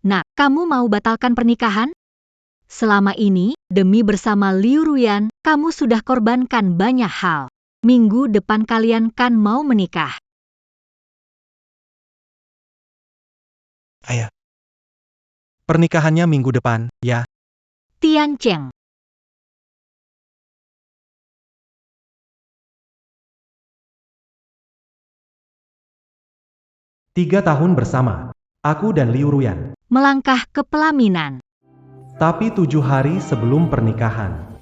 Nak, kamu mau batalkan pernikahan? Selama ini, demi bersama Liu Ruyan, kamu sudah korbankan banyak hal. Minggu depan kalian kan mau menikah. Ayah. Pernikahannya minggu depan, ya? Tiancheng. Tiga tahun bersama, aku dan Liu Ruyan. Melangkah ke pelaminan. Tapi 7 hari sebelum pernikahan.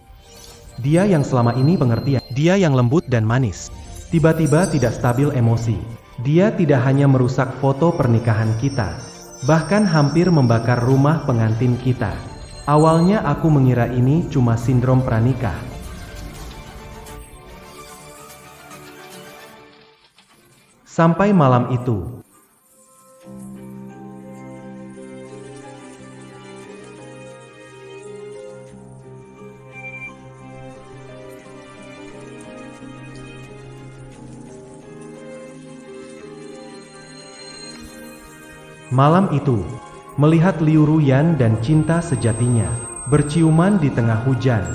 Dia yang selama ini pengertian. Dia yang lembut dan manis. Tiba-tiba tidak stabil emosi. Dia tidak hanya merusak foto pernikahan kita, bahkan hampir membakar rumah pengantin kita. Awalnya aku mengira ini cuma sindrom pranikah. Sampai malam itu. Malam itu, melihat Liu Ruyan dan cinta sejatinya berciuman di tengah hujan.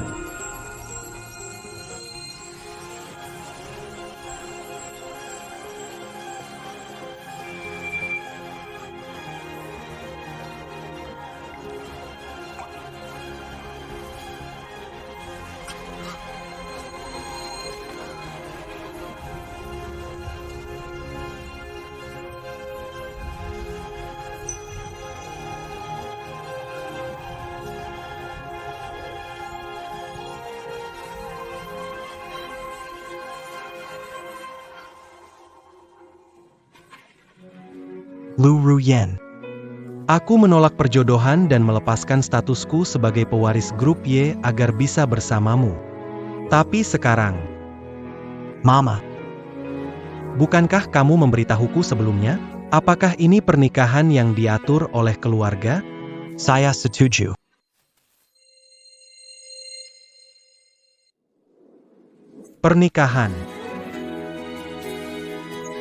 Liu Ruyan. Aku menolak perjodohan dan melepaskan statusku sebagai pewaris grup Y agar bisa bersamamu. Tapi sekarang, Mama, bukankah kamu memberitahuku sebelumnya? Apakah ini pernikahan yang diatur oleh keluarga? Saya setuju. Pernikahan.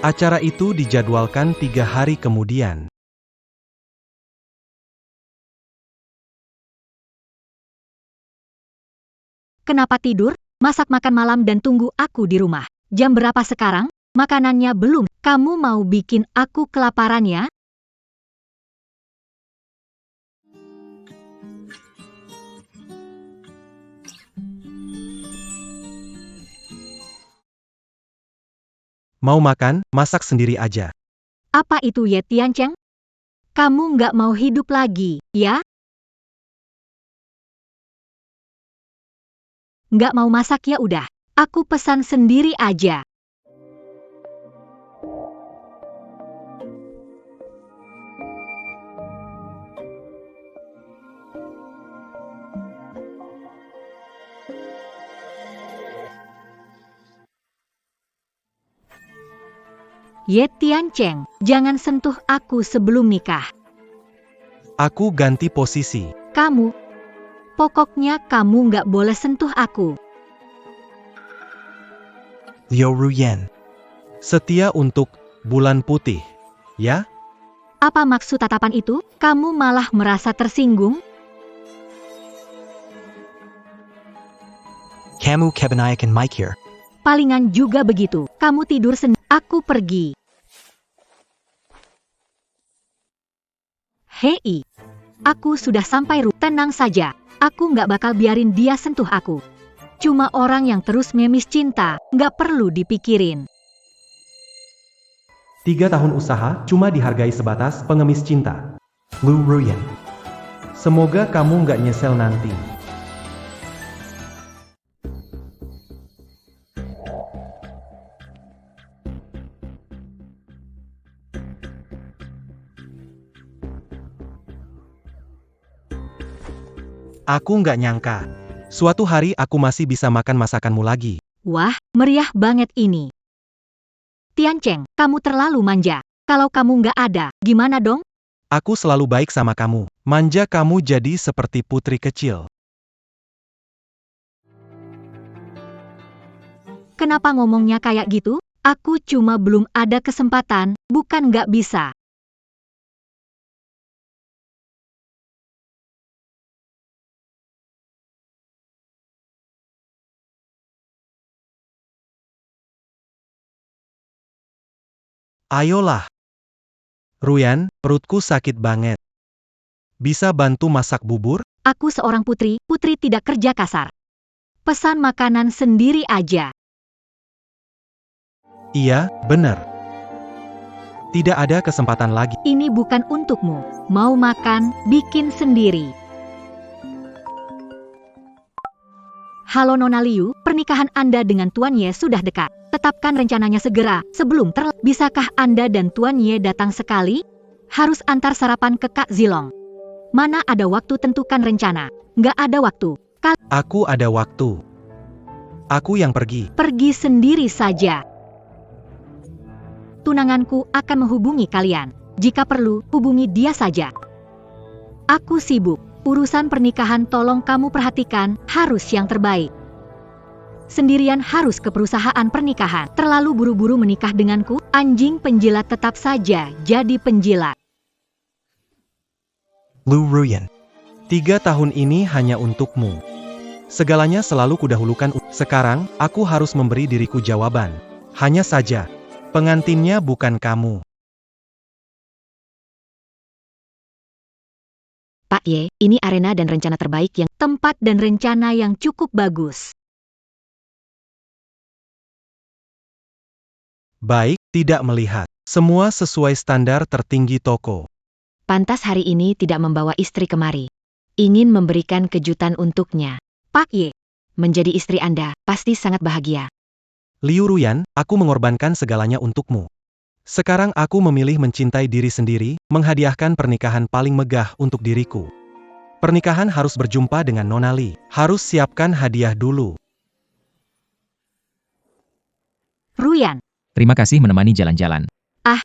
Acara itu dijadwalkan 3 hari kemudian. Kenapa tidur? Masak makan malam dan tunggu aku di rumah. Jam berapa sekarang? Makanannya belum. Kamu mau bikin aku kelaparan ya? Mau makan, masak sendiri aja. Apa itu Ye Tiancheng? Kamu nggak mau hidup lagi, ya? Nggak mau masak ya udah. Aku pesan sendiri aja. Ye Tiancheng, jangan sentuh aku sebelum nikah. Aku ganti posisi. Kamu. Pokoknya kamu nggak boleh sentuh aku. Liu Ruyan. Setia untuk bulan putih, ya? Apa maksud tatapan itu? Kamu malah merasa tersinggung? Kamu kebanyakan mikir. Palingan juga begitu. Kamu tidur sendiri. Aku pergi. Hei. Aku sudah sampai rumah. Tenang saja. Aku nggak bakal biarin dia sentuh aku. Cuma orang yang terus memis cinta, nggak perlu dipikirin. 3 tahun usaha cuma dihargai sebatas pengemis cinta. Liu Ruyan. Semoga kamu nggak nyesel nanti. Aku nggak nyangka. Suatu hari aku masih bisa makan masakanmu lagi. Wah, meriah banget ini. Tiancheng, kamu terlalu manja. Kalau kamu nggak ada, gimana dong? Aku selalu baik sama kamu. Manja kamu jadi seperti putri kecil. Kenapa ngomongnya kayak gitu? Aku cuma belum ada kesempatan, bukan nggak bisa. Ayolah. Ruyan, perutku sakit banget. Bisa bantu masak bubur? Aku seorang putri, putri tidak kerja kasar. Pesan makanan sendiri aja. Iya, benar. Tidak ada kesempatan lagi. Ini bukan untukmu. Mau makan, bikin sendiri. Halo Nona Liu, pernikahan Anda dengan Tuan Ye sudah dekat. Tetapkan rencananya segera, sebelum terlambat. Bisakah Anda dan Tuan Ye datang sekali? Harus antar sarapan ke Kak Zilong. Mana ada waktu tentukan rencana. Nggak ada waktu. Aku ada waktu. Aku yang pergi. Pergi sendiri saja. Tunanganku akan menghubungi kalian. Jika perlu, hubungi dia saja. Aku sibuk. Urusan pernikahan tolong kamu perhatikan, harus yang terbaik. Sendirian harus ke perusahaan pernikahan. Terlalu buru-buru menikah denganku, anjing penjilat tetap saja jadi penjilat. Lu Ruyan. 3 tahun ini hanya untukmu. Segalanya selalu kudahulukan. Sekarang, aku harus memberi diriku jawaban. Hanya saja, pengantinnya bukan kamu. Pak Ye, ini arena dan rencana terbaik yang tempat dan rencana yang cukup bagus. Baik, tidak melihat. Semua sesuai standar tertinggi toko. Pantas hari ini tidak membawa istri kemari. Ingin memberikan kejutan untuknya. Pak Ye, menjadi istri Anda pasti sangat bahagia. Liu Ruyan, aku mengorbankan segalanya untukmu. Sekarang aku memilih mencintai diri sendiri, menghadiahkan pernikahan paling megah untuk diriku. Pernikahan harus berjumpa dengan Nona Li. Harus siapkan hadiah dulu. Ruyan, Terima kasih menemani jalan-jalan.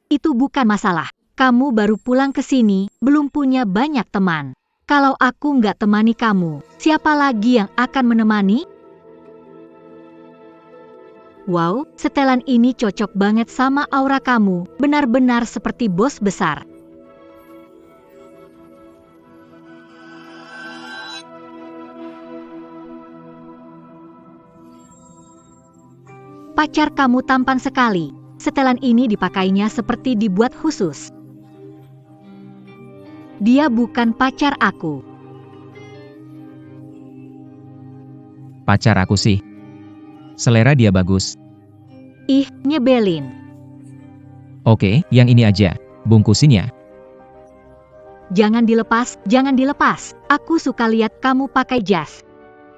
itu bukan masalah. Kamu baru pulang ke sini, belum punya banyak teman. Kalau aku nggak temani kamu, siapa lagi yang akan menemani? Wow, setelan ini cocok banget sama aura kamu, benar-benar seperti bos besar. Pacar kamu tampan sekali. Setelan ini dipakainya seperti dibuat khusus. Dia bukan pacar aku. Pacar aku sih. Selera dia bagus. Ih, nyebelin. Oke, yang ini aja. Bungkusin ya. Jangan dilepas, jangan dilepas. Aku suka lihat kamu pakai jas.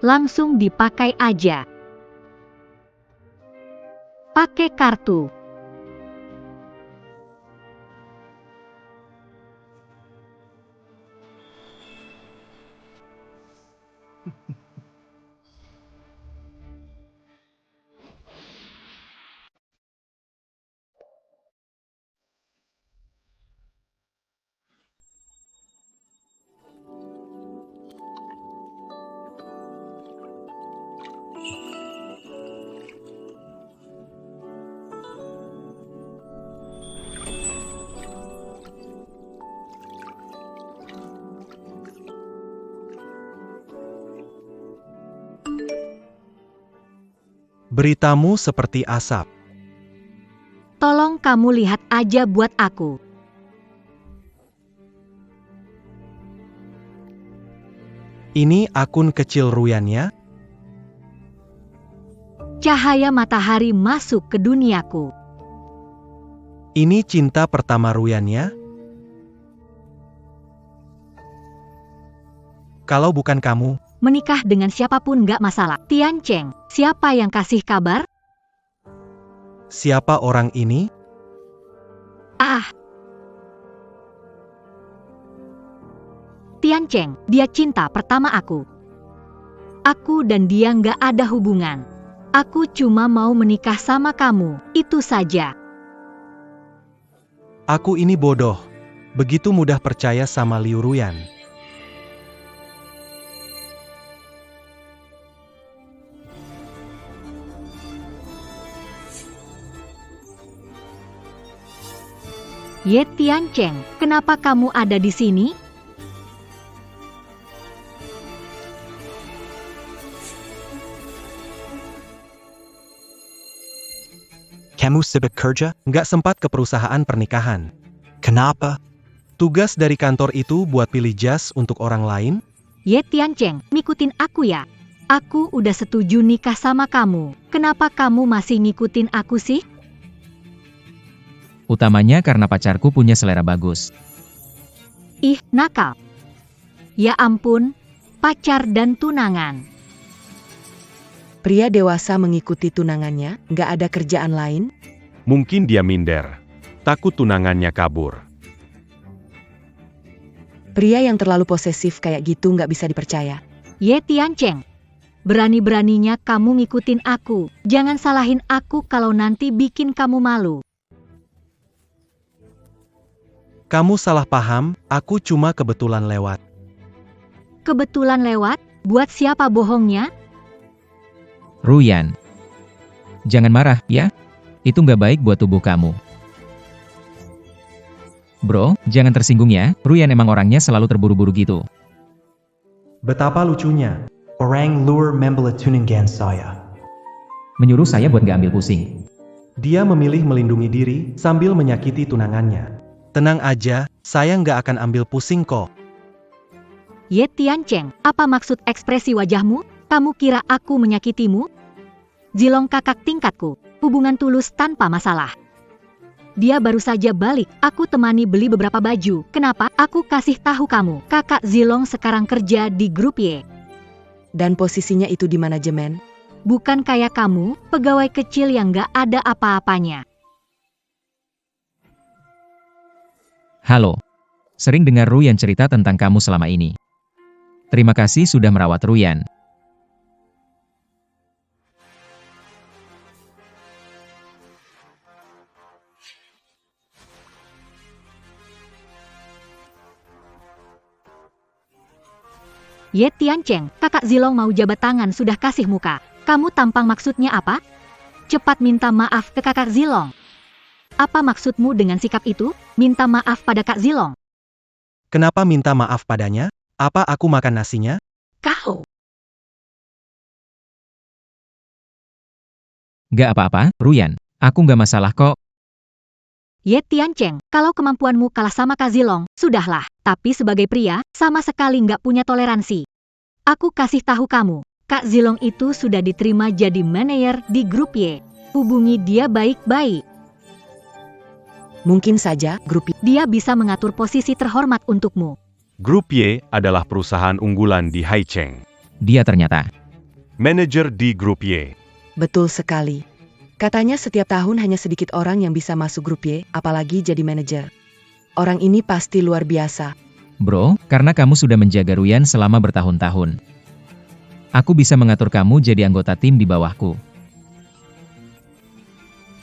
Langsung dipakai aja. Pakai kartu. Beritamu seperti asap. Tolong kamu lihat aja buat aku. Ini akun kecil Ruyan ya? Cahaya matahari masuk ke duniaku. Ini cinta pertama Ruyan ya? Kalau bukan kamu, Menikah dengan siapapun nggak masalah. Tian Cheng, siapa yang kasih kabar? siapa orang ini? Tian Cheng, dia cinta pertama aku. Aku dan dia nggak ada hubungan. Aku cuma mau menikah sama kamu, itu saja. Aku ini bodoh. Begitu mudah percaya sama Liu Ruyan. Ye Tian Cheng, kenapa kamu ada di sini? Kamu sibuk kerja? Nggak sempat ke perusahaan pernikahan. Kenapa? Tugas dari kantor itu buat pilih jas untuk orang lain? Ye Tiancheng, ngikutin aku ya. Aku udah setuju nikah sama kamu. Kenapa kamu masih ngikutin aku sih? Utamanya karena pacarku punya selera bagus. Ih, nakal. Ya ampun, pacar dan tunangan. Pria dewasa mengikuti tunangannya, nggak ada kerjaan lain? Mungkin dia minder. Takut tunangannya kabur. Pria yang terlalu posesif kayak gitu nggak bisa dipercaya. Ye Tiancheng, berani-beraninya kamu ngikutin aku. Jangan salahin aku kalau nanti bikin kamu malu. Kamu salah paham, aku cuma kebetulan lewat. Kebetulan lewat, buat siapa bohongnya? Ruyan. Jangan marah, ya? Itu nggak baik buat tubuh kamu. Bro, jangan tersinggung ya, Ruyan emang orangnya selalu terburu-buru gitu. Betapa lucunya. Orang luar membela tunangan saya. Menyuruh saya buat nggak ambil pusing. Dia memilih melindungi diri sambil menyakiti tunangannya. Tenang aja, saya nggak akan ambil pusing kok. Ye Tiancheng, apa maksud ekspresi wajahmu? Kamu kira aku menyakitimu? Zilong kakak tingkatku, hubungan tulus tanpa masalah. Dia baru saja balik, aku temani beli beberapa baju. Kenapa? Aku kasih tahu kamu, kakak Zilong sekarang kerja di grup Y. Dan posisinya itu di manajemen? Bukan kayak kamu, pegawai kecil yang gak ada apa-apanya. Halo. Sering dengar Ruyan cerita tentang kamu selama ini. Terima kasih sudah merawat Ruyan. Ye Tiancheng, kakak Zilong mau jabat tangan sudah kasih muka. Kamu tampang maksudnya apa? Cepat minta maaf ke kakak Zilong. Apa maksudmu dengan sikap itu? Minta maaf pada Kak Zilong. Kenapa minta maaf padanya? Apa aku makan nasinya? Kau. Gak apa-apa, Ruyan. Aku nggak masalah kok. Ye Tiancheng, kalau kemampuanmu kalah sama Kak Zilong, sudahlah. Tapi sebagai pria, sama sekali nggak punya toleransi. Aku kasih tahu kamu, Kak Zilong itu sudah diterima jadi manajer di grup Y. Hubungi dia baik-baik. Mungkin saja grup Dia bisa mengatur posisi terhormat untukmu. Grup Y adalah perusahaan unggulan di Haicheng. Dia ternyata. Manajer di Grup Y. betul sekali. Katanya setiap tahun hanya sedikit orang yang bisa masuk grup Y, apalagi jadi manajer. Orang ini pasti luar biasa. Bro, karena kamu sudah menjaga Ruyan selama bertahun-tahun. Aku bisa mengatur kamu jadi anggota tim di bawahku.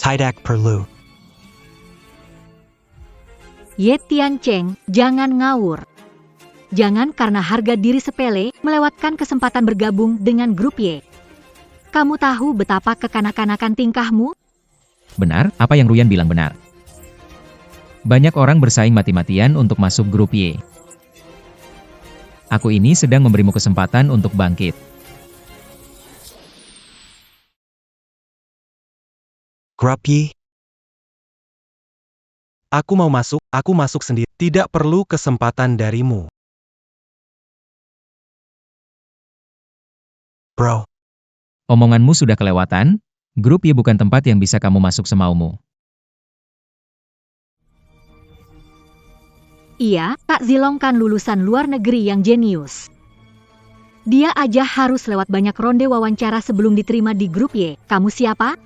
Tidak perlu. Ye Tiancheng, jangan ngawur. Jangan karena harga diri sepele, melewatkan kesempatan bergabung dengan grup Y. Kamu tahu betapa kekanak-kanakan tingkahmu? Benar, apa yang Ruyan bilang benar. Banyak orang bersaing mati-matian untuk masuk grup Y. Aku ini sedang memberimu kesempatan untuk bangkit. Grup Y. Aku mau masuk, aku masuk sendiri. Tidak perlu kesempatan darimu. Bro. Omonganmu sudah kelewatan, grup Y bukan tempat yang bisa kamu masuk semaumu. Iya, Kak Zilong kan lulusan luar negeri yang jenius. Dia aja harus lewat banyak ronde wawancara sebelum diterima di grup Y. Kamu siapa?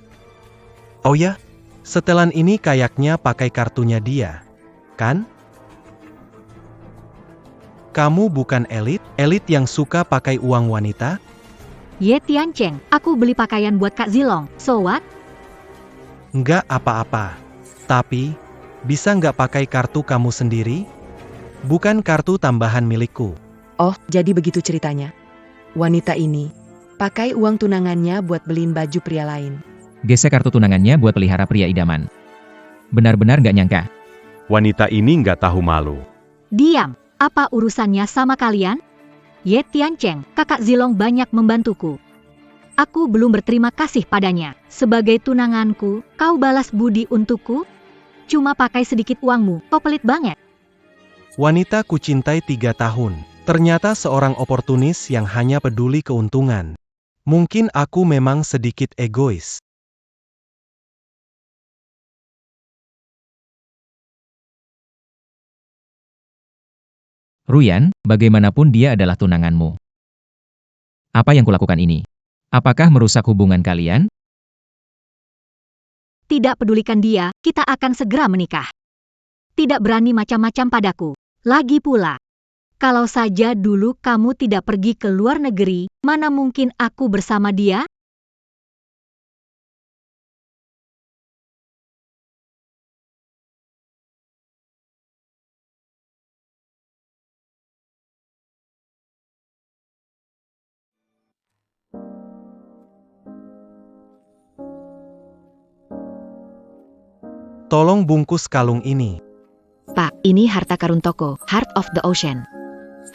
Oh ya? Setelan ini kayaknya pakai kartunya dia. Kan? Kamu bukan elit yang suka pakai uang wanita? Ye Tiancheng, aku beli pakaian buat Kak Zilong. So what? Nggak apa-apa. Tapi, bisa nggak pakai kartu kamu sendiri? Bukan kartu tambahan milikku. Oh, jadi begitu ceritanya. Wanita ini pakai uang tunangannya buat beliin baju pria lain. Gesek kartu tunangannya buat pelihara pria idaman. Benar-benar nggak nyangka. Wanita ini nggak tahu malu. Diam, apa urusannya sama kalian? Ye Tiancheng, kakak Zilong banyak membantuku. Aku belum berterima kasih padanya. Sebagai tunanganku, kau balas budi untukku? Cuma pakai sedikit uangmu, kau pelit banget. Wanita kucintai 3 tahun. Ternyata seorang oportunis yang hanya peduli keuntungan. Mungkin aku memang sedikit egois. Ruyan, bagaimanapun dia adalah tunanganmu. Apa yang kulakukan ini? Apakah merusak hubungan kalian? Tidak pedulikan dia, kita akan segera menikah. Tidak berani macam-macam padaku. Lagi pula, kalau saja dulu kamu tidak pergi ke luar negeri, mana mungkin aku bersama dia? Tolong bungkus kalung ini. Pak, ini harta karun toko, Heart of the Ocean.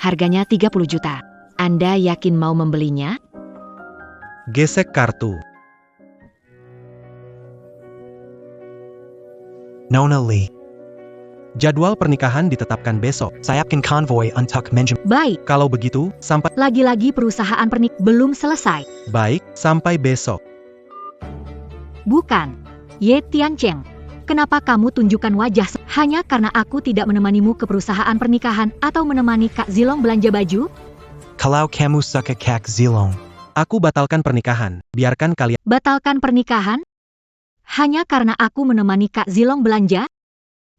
Harganya 30 juta. Anda yakin mau membelinya? Gesek kartu. Nona Lee. Jadwal pernikahan ditetapkan besok. Sayapkan konvoy untuk menjem. Baik, Kalau begitu, sampai... lagi-lagi perusahaan belum selesai. Baik, sampai besok. Bukan. Ye Tiancheng, kenapa kamu tunjukkan wajah hanya karena aku tidak menemanimu ke perusahaan pernikahan atau menemani Kak Zilong belanja baju? Kalau kamu suka Kak Zilong. Aku batalkan pernikahan. Biarkan kalian... Batalkan pernikahan? Hanya karena aku menemani Kak Zilong belanja?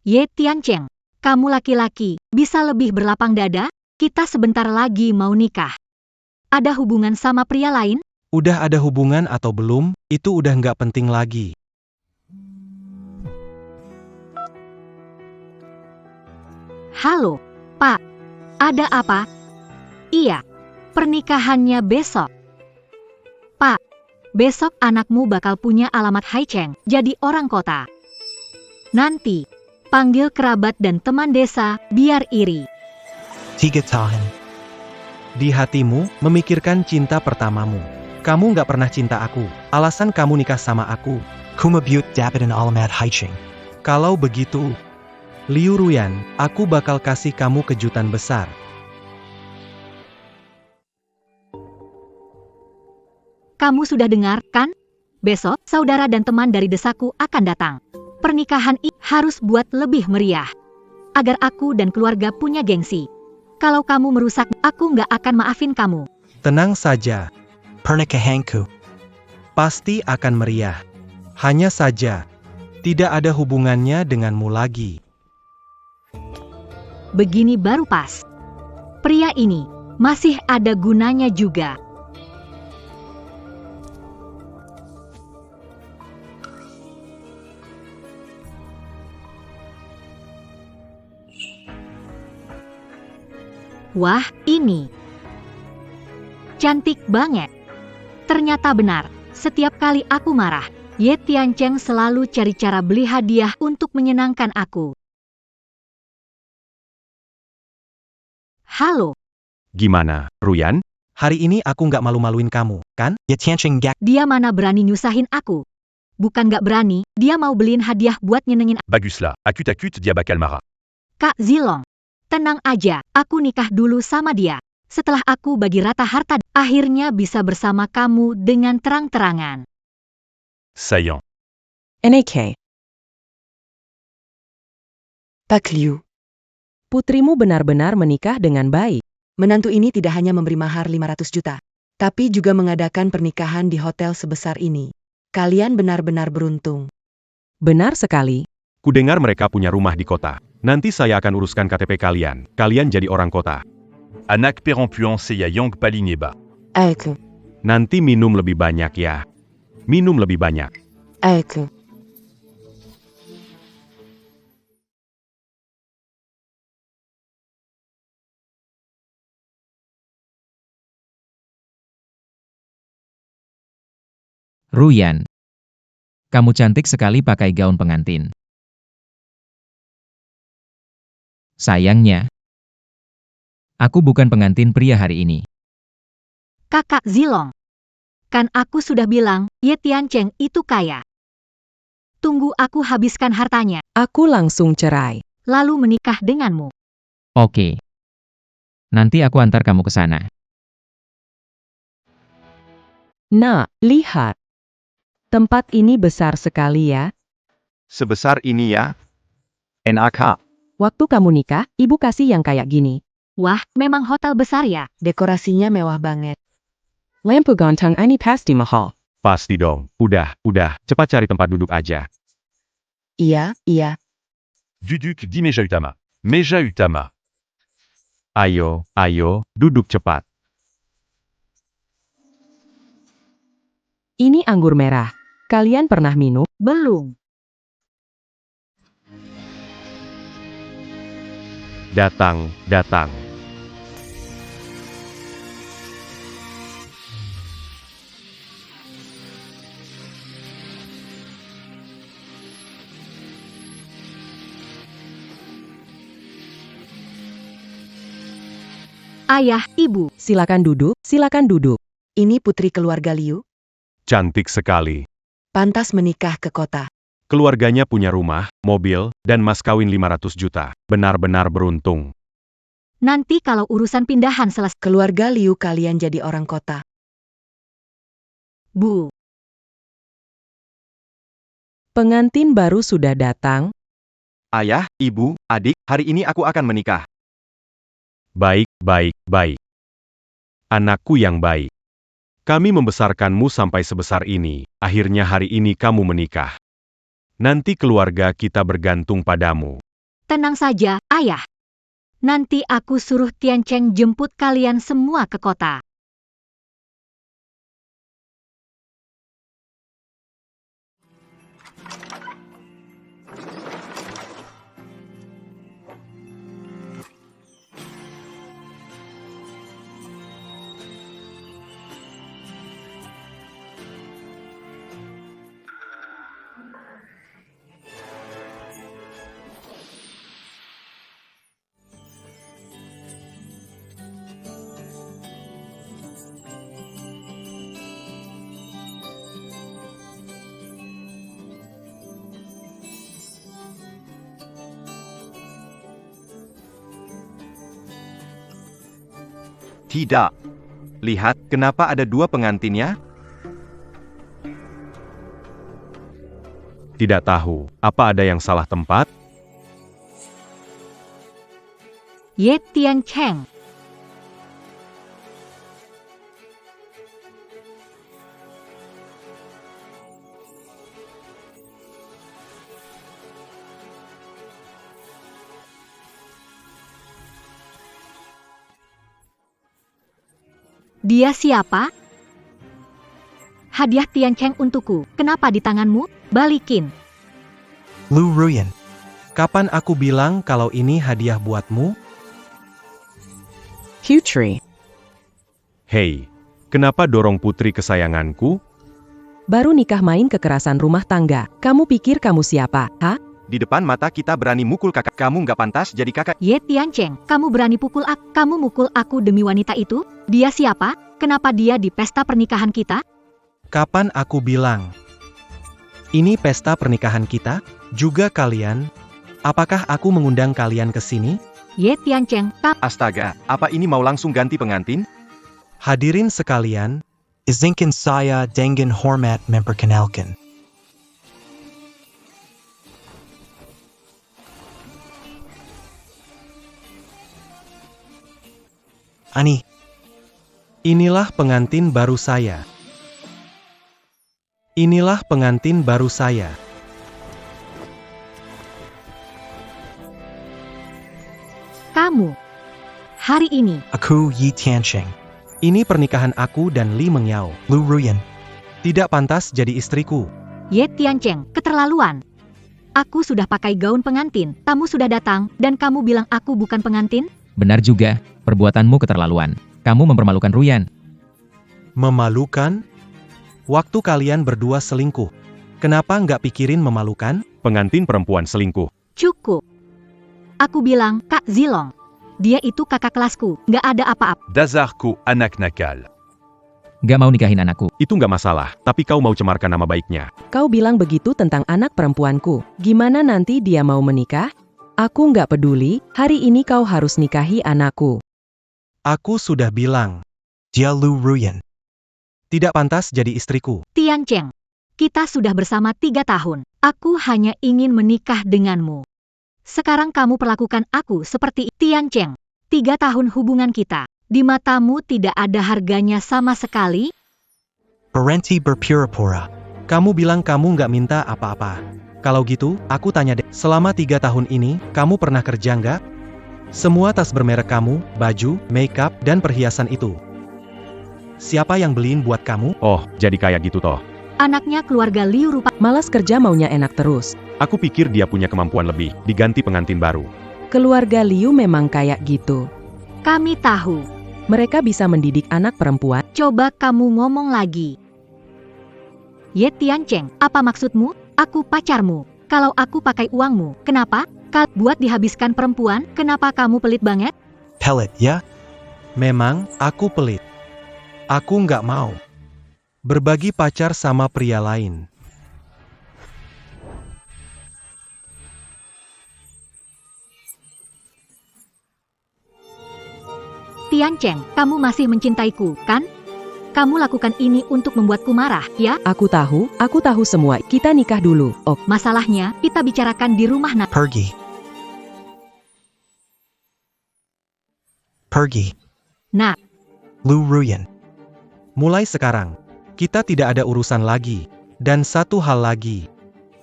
Ye Tiancheng, kamu laki-laki, bisa lebih berlapang dada? Kita sebentar lagi mau nikah. Ada hubungan sama pria lain? Udah ada hubungan atau belum, itu udah nggak penting lagi. Halo, Pak. Ada apa? Iya, pernikahannya besok. Pak, besok anakmu bakal punya alamat Haicheng, jadi orang kota. Nanti, panggil kerabat dan teman desa, biar iri. 3 tahun. Di hatimu, memikirkan cinta pertamamu. Kamu nggak pernah cinta aku. Alasan kamu nikah sama aku. Kumabut dapatin alamat Haicheng. Kalau begitu, Liu Ruyan, aku bakal kasih kamu kejutan besar. Kamu sudah dengar, kan? Besok, saudara dan teman dari desaku akan datang. Pernikahan ini harus buat lebih meriah. Agar aku dan keluarga punya gengsi. Kalau kamu merusak, aku nggak akan maafin kamu. Tenang saja, Pernikahanku. pasti akan meriah. Hanya saja, tidak ada hubungannya denganmu lagi. Begini baru pas. Pria ini masih ada gunanya juga. Wah, ini cantik banget. Ternyata benar, setiap kali aku marah, Ye Tiancheng selalu cari cara beli hadiah untuk menyenangkan aku. Halo, Gimana, Ruyan? Hari ini aku nggak malu-maluin kamu, kan? Ya Tiancheng Gak. dia mana berani nyusahin aku? Bukan nggak berani, dia mau beliin hadiah buat nyenengin Bagusla, akut-akut Diabakalmara. Kak Zilong. Tenang aja, aku nikah dulu sama dia. Setelah aku bagi rata harta, akhirnya bisa bersama kamu dengan terang-terangan. Saillant. NAK, Pak Liu, putrimu benar-benar menikah dengan baik. menantu ini tidak hanya memberi mahar 500 juta, tapi juga mengadakan pernikahan di hotel sebesar ini. Kalian benar-benar beruntung. Benar sekali. Kudengar mereka punya rumah di kota. Nanti saya akan uruskan KTP kalian. Kalian jadi orang kota. Anak perempuan saya yang paling hebat. Aku, Nanti minum lebih banyak ya. Minum lebih banyak. aku. Ruyan, kamu cantik sekali pakai gaun pengantin. Sayangnya, aku bukan pengantin pria hari ini. Kakak Zilong. Kan aku sudah bilang, Ye Tiancheng itu kaya. Tunggu aku habiskan hartanya, Aku langsung cerai. lalu menikah denganmu. Oke. Nanti aku antar kamu ke sana. Nak, lihat. Tempat ini besar sekali ya. Sebesar ini ya? Enak. Waktu kamu nikah, ibu kasih yang kayak gini. Wah, memang hotel besar ya. Dekorasinya mewah banget. Lampu ganteng ini pasti mahal. Pasti dong. Udah. Cepat cari tempat duduk aja. Iya. Duduk di meja utama. Meja utama. Ayo, duduk cepat. Ini anggur merah. Kalian pernah minum? Belum. Datang. Ayah, ibu, Silakan duduk. Ini putri keluarga Liu. Cantik sekali. Pantas menikah ke kota. Keluarganya punya rumah, mobil, dan mas kawin 500 juta. Benar-benar beruntung. nanti kalau urusan pindahan selesai. Keluarga Liu kalian jadi orang kota. Bu, Pengantin baru sudah datang. Ayah, ibu, adik, hari ini aku akan menikah. Baik. Anakku yang baik. Kami membesarkanmu sampai sebesar ini. Akhirnya hari ini kamu menikah. Nanti keluarga kita bergantung padamu. tenang saja, ayah. Nanti aku suruh Tiancheng jemput kalian semua ke kota. Tidak. Lihat, kenapa ada dua pengantinnya? Tidak tahu, apa ada yang salah tempat? Ye Tiancheng. Dia siapa? Hadiah Tiancheng untukku. Kenapa di tanganmu? Balikin. Lu Ruyan. Kapan aku bilang kalau ini hadiah buatmu? Putri. Hei, kenapa dorong putri kesayanganku? Baru nikah main kekerasan rumah tangga. Kamu pikir kamu siapa? Hah? Di depan mata kita berani mukul kakak. Kamu nggak pantas jadi kakak. Ye Tiancheng, kamu berani pukul aku? Kamu mukul aku demi wanita itu? Dia siapa? Kenapa dia di pesta pernikahan kita? Kapan aku bilang? Ini pesta pernikahan kita? Juga kalian? Apakah aku mengundang kalian ke sini? Ye Tiancheng, Astaga, apa ini mau langsung ganti pengantin? Hadirin sekalian, Izinkan saya dengan hormat memperkenalkan. Ani, inilah pengantin baru saya. Inilah pengantin baru saya. kamu. Hari ini, aku Yi Tiancheng. Ini pernikahan aku dan Li Mengyao. Lu Ruyan. Tidak pantas jadi istriku. Ye Tiancheng, keterlaluan. Aku sudah pakai gaun pengantin, tamu sudah datang, dan kamu bilang aku bukan pengantin? Benar juga, perbuatanmu keterlaluan. Kamu mempermalukan Ruyan. Memalukan? Waktu kalian berdua selingkuh. Kenapa nggak pikirin memalukan? Pengantin perempuan selingkuh. Cukup. Aku bilang, Kak Zilong. Dia itu kakak kelasku, nggak ada apa-apa. Dasarku anak nakal. Gak mau nikahin anakku. Itu nggak masalah, tapi kau mau cemarkan nama baiknya. Kau bilang begitu tentang anak perempuanku. Gimana nanti dia mau menikah? Aku nggak peduli, hari ini kau harus nikahi anakku. Aku sudah bilang, Dia Lu Ruyan. tidak pantas jadi istriku. Tian Cheng, kita sudah bersama 3 tahun. Aku hanya ingin menikah denganmu. Sekarang kamu perlakukan aku seperti Tian Cheng. 3 tahun hubungan kita. Di matamu tidak ada harganya sama sekali? Berhenti berpura-pura. Kamu bilang kamu nggak minta apa-apa. Kalau gitu, aku tanya deh, selama 3 tahun ini, kamu pernah kerja nggak? Semua tas bermerek kamu, baju, makeup, dan perhiasan itu. Siapa yang beliin buat kamu? Oh, jadi kayak gitu toh. Anaknya keluarga Liu rupa. Malas kerja maunya enak terus. Aku pikir dia punya kemampuan lebih, diganti pengantin baru. Keluarga Liu memang kayak gitu. Kami tahu. Mereka bisa mendidik anak perempuan. Coba kamu ngomong lagi. Ye Tian Cheng, apa maksudmu? Aku pacarmu. Kalau aku pakai uangmu, kenapa? Buat dihabiskan perempuan, kenapa kamu pelit banget? Pelit, ya? Memang, aku pelit. Aku nggak mau berbagi pacar sama pria lain. Tian Cheng, kamu masih mencintaiku, kan? Kamu lakukan ini untuk membuatku marah, ya? Aku tahu semua. Kita nikah dulu. Oh, Masalahnya, kita bicarakan di rumah Pergi. Pergi. Nak. Lu Ruyan. Mulai sekarang, kita tidak ada urusan lagi. Dan satu hal lagi,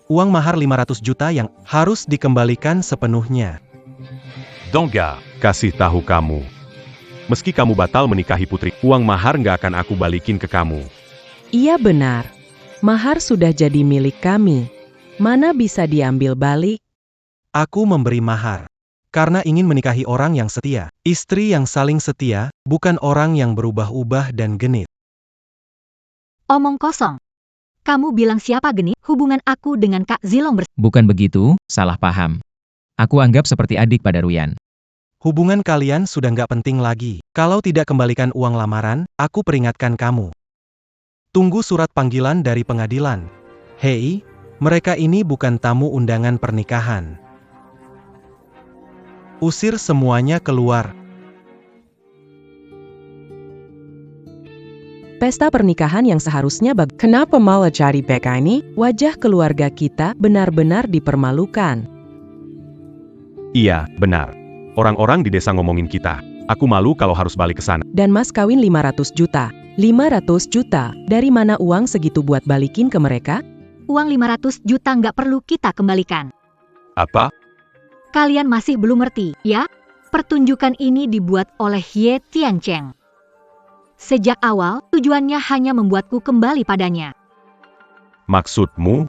uang mahar 500 juta yang harus dikembalikan sepenuhnya. Dongga, kasih tahu kamu. Meski kamu batal menikahi putri, uang mahar nggak akan aku balikin ke kamu. iya benar. Mahar sudah jadi milik kami. Mana bisa diambil balik? Aku memberi mahar karena ingin menikahi orang yang setia. Istri yang saling setia, bukan orang yang berubah-ubah dan genit. Omong kosong. Kamu bilang siapa genit? Hubungan aku dengan Kak Zilong Bukan begitu, salah paham. Aku anggap seperti adik pada Ruyan. Hubungan kalian sudah nggak penting lagi. Kalau tidak kembalikan uang lamaran, aku peringatkan kamu. Tunggu surat panggilan dari pengadilan. Hei, mereka ini bukan tamu undangan pernikahan. Usir semuanya keluar. Pesta pernikahan yang seharusnya Kenapa malah jadi begini? Wajah keluarga kita benar-benar dipermalukan. Iya, benar. Orang-orang di desa ngomongin kita. Aku malu kalau harus balik ke sana. Dan mas kawin 500 juta. 500 juta? Dari mana uang segitu buat balikin ke mereka? Uang 500 juta nggak perlu kita kembalikan. Apa? Kalian masih belum ngerti, ya? Pertunjukan ini dibuat oleh Ye Tian Cheng. Sejak awal, tujuannya hanya membuatku kembali padanya. Maksudmu?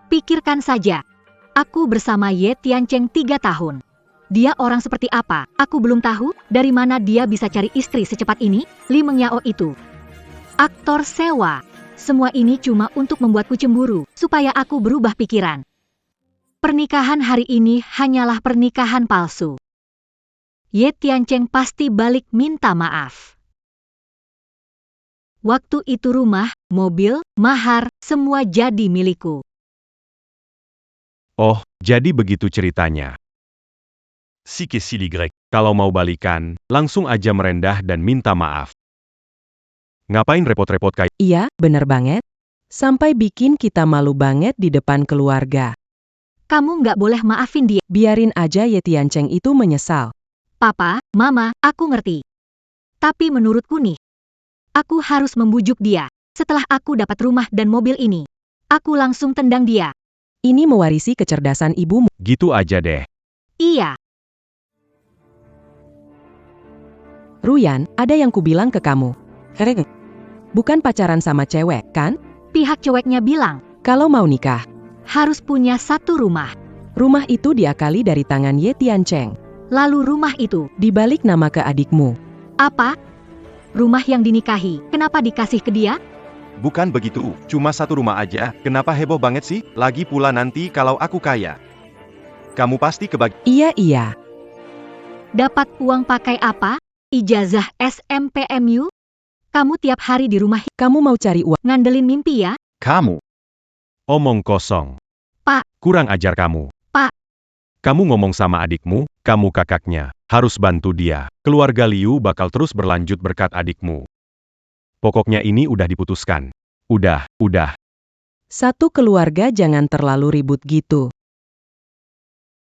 Pikirkan saja. Aku bersama Ye Tian Cheng 3 tahun. Dia orang seperti apa? Aku belum tahu. Dari mana dia bisa cari istri secepat ini? Li Mengyao itu aktor sewa. Semua ini cuma untuk membuatku cemburu, supaya aku berubah pikiran. Pernikahan hari ini hanyalah pernikahan palsu. Ye Tian Cheng pasti balik minta maaf. Waktu itu rumah, mobil, mahar, semua jadi milikku. Oh, jadi begitu ceritanya. Sike siligrek, kalau mau balikan, langsung aja merendah dan minta maaf. Ngapain repot-repot kayak? Iya, bener banget. Sampai bikin kita malu banget di depan keluarga. Kamu nggak boleh maafin dia. Biarin aja Ye Tian Cheng itu menyesal. Papa, Mama, aku ngerti. Tapi menurutku nih, aku harus membujuk dia. Setelah aku dapat rumah dan mobil ini, aku langsung tendang dia. Ini mewarisi kecerdasan ibumu. Gitu aja deh. Iya. Ruyan, ada yang kubilang ke kamu. Bukan pacaran sama cewek, kan? Pihak ceweknya bilang, Kalau mau nikah, harus punya 1 rumah. rumah itu diakali dari tangan Ye Tian Cheng. Lalu rumah itu, Dibalik nama ke adikmu. apa? Rumah yang dinikahi, kenapa dikasih ke dia? Bukan begitu, cuma 1 rumah aja. Kenapa heboh banget sih? Lagi pula nanti kalau aku kaya, kamu pasti kebagi. Iya. Dapat uang pakai apa? Ijazah SMPMU? Kamu tiap hari di rumah Kamu mau cari uang? ngandelin mimpi ya? Kamu. Omong kosong. Pak. Kurang ajar kamu. Pak. Kamu ngomong sama adikmu, kamu kakaknya. Harus bantu dia. Keluarga Liu bakal terus berlanjut berkat adikmu. Pokoknya ini udah diputuskan. Udah. Satu keluarga jangan terlalu ribut gitu.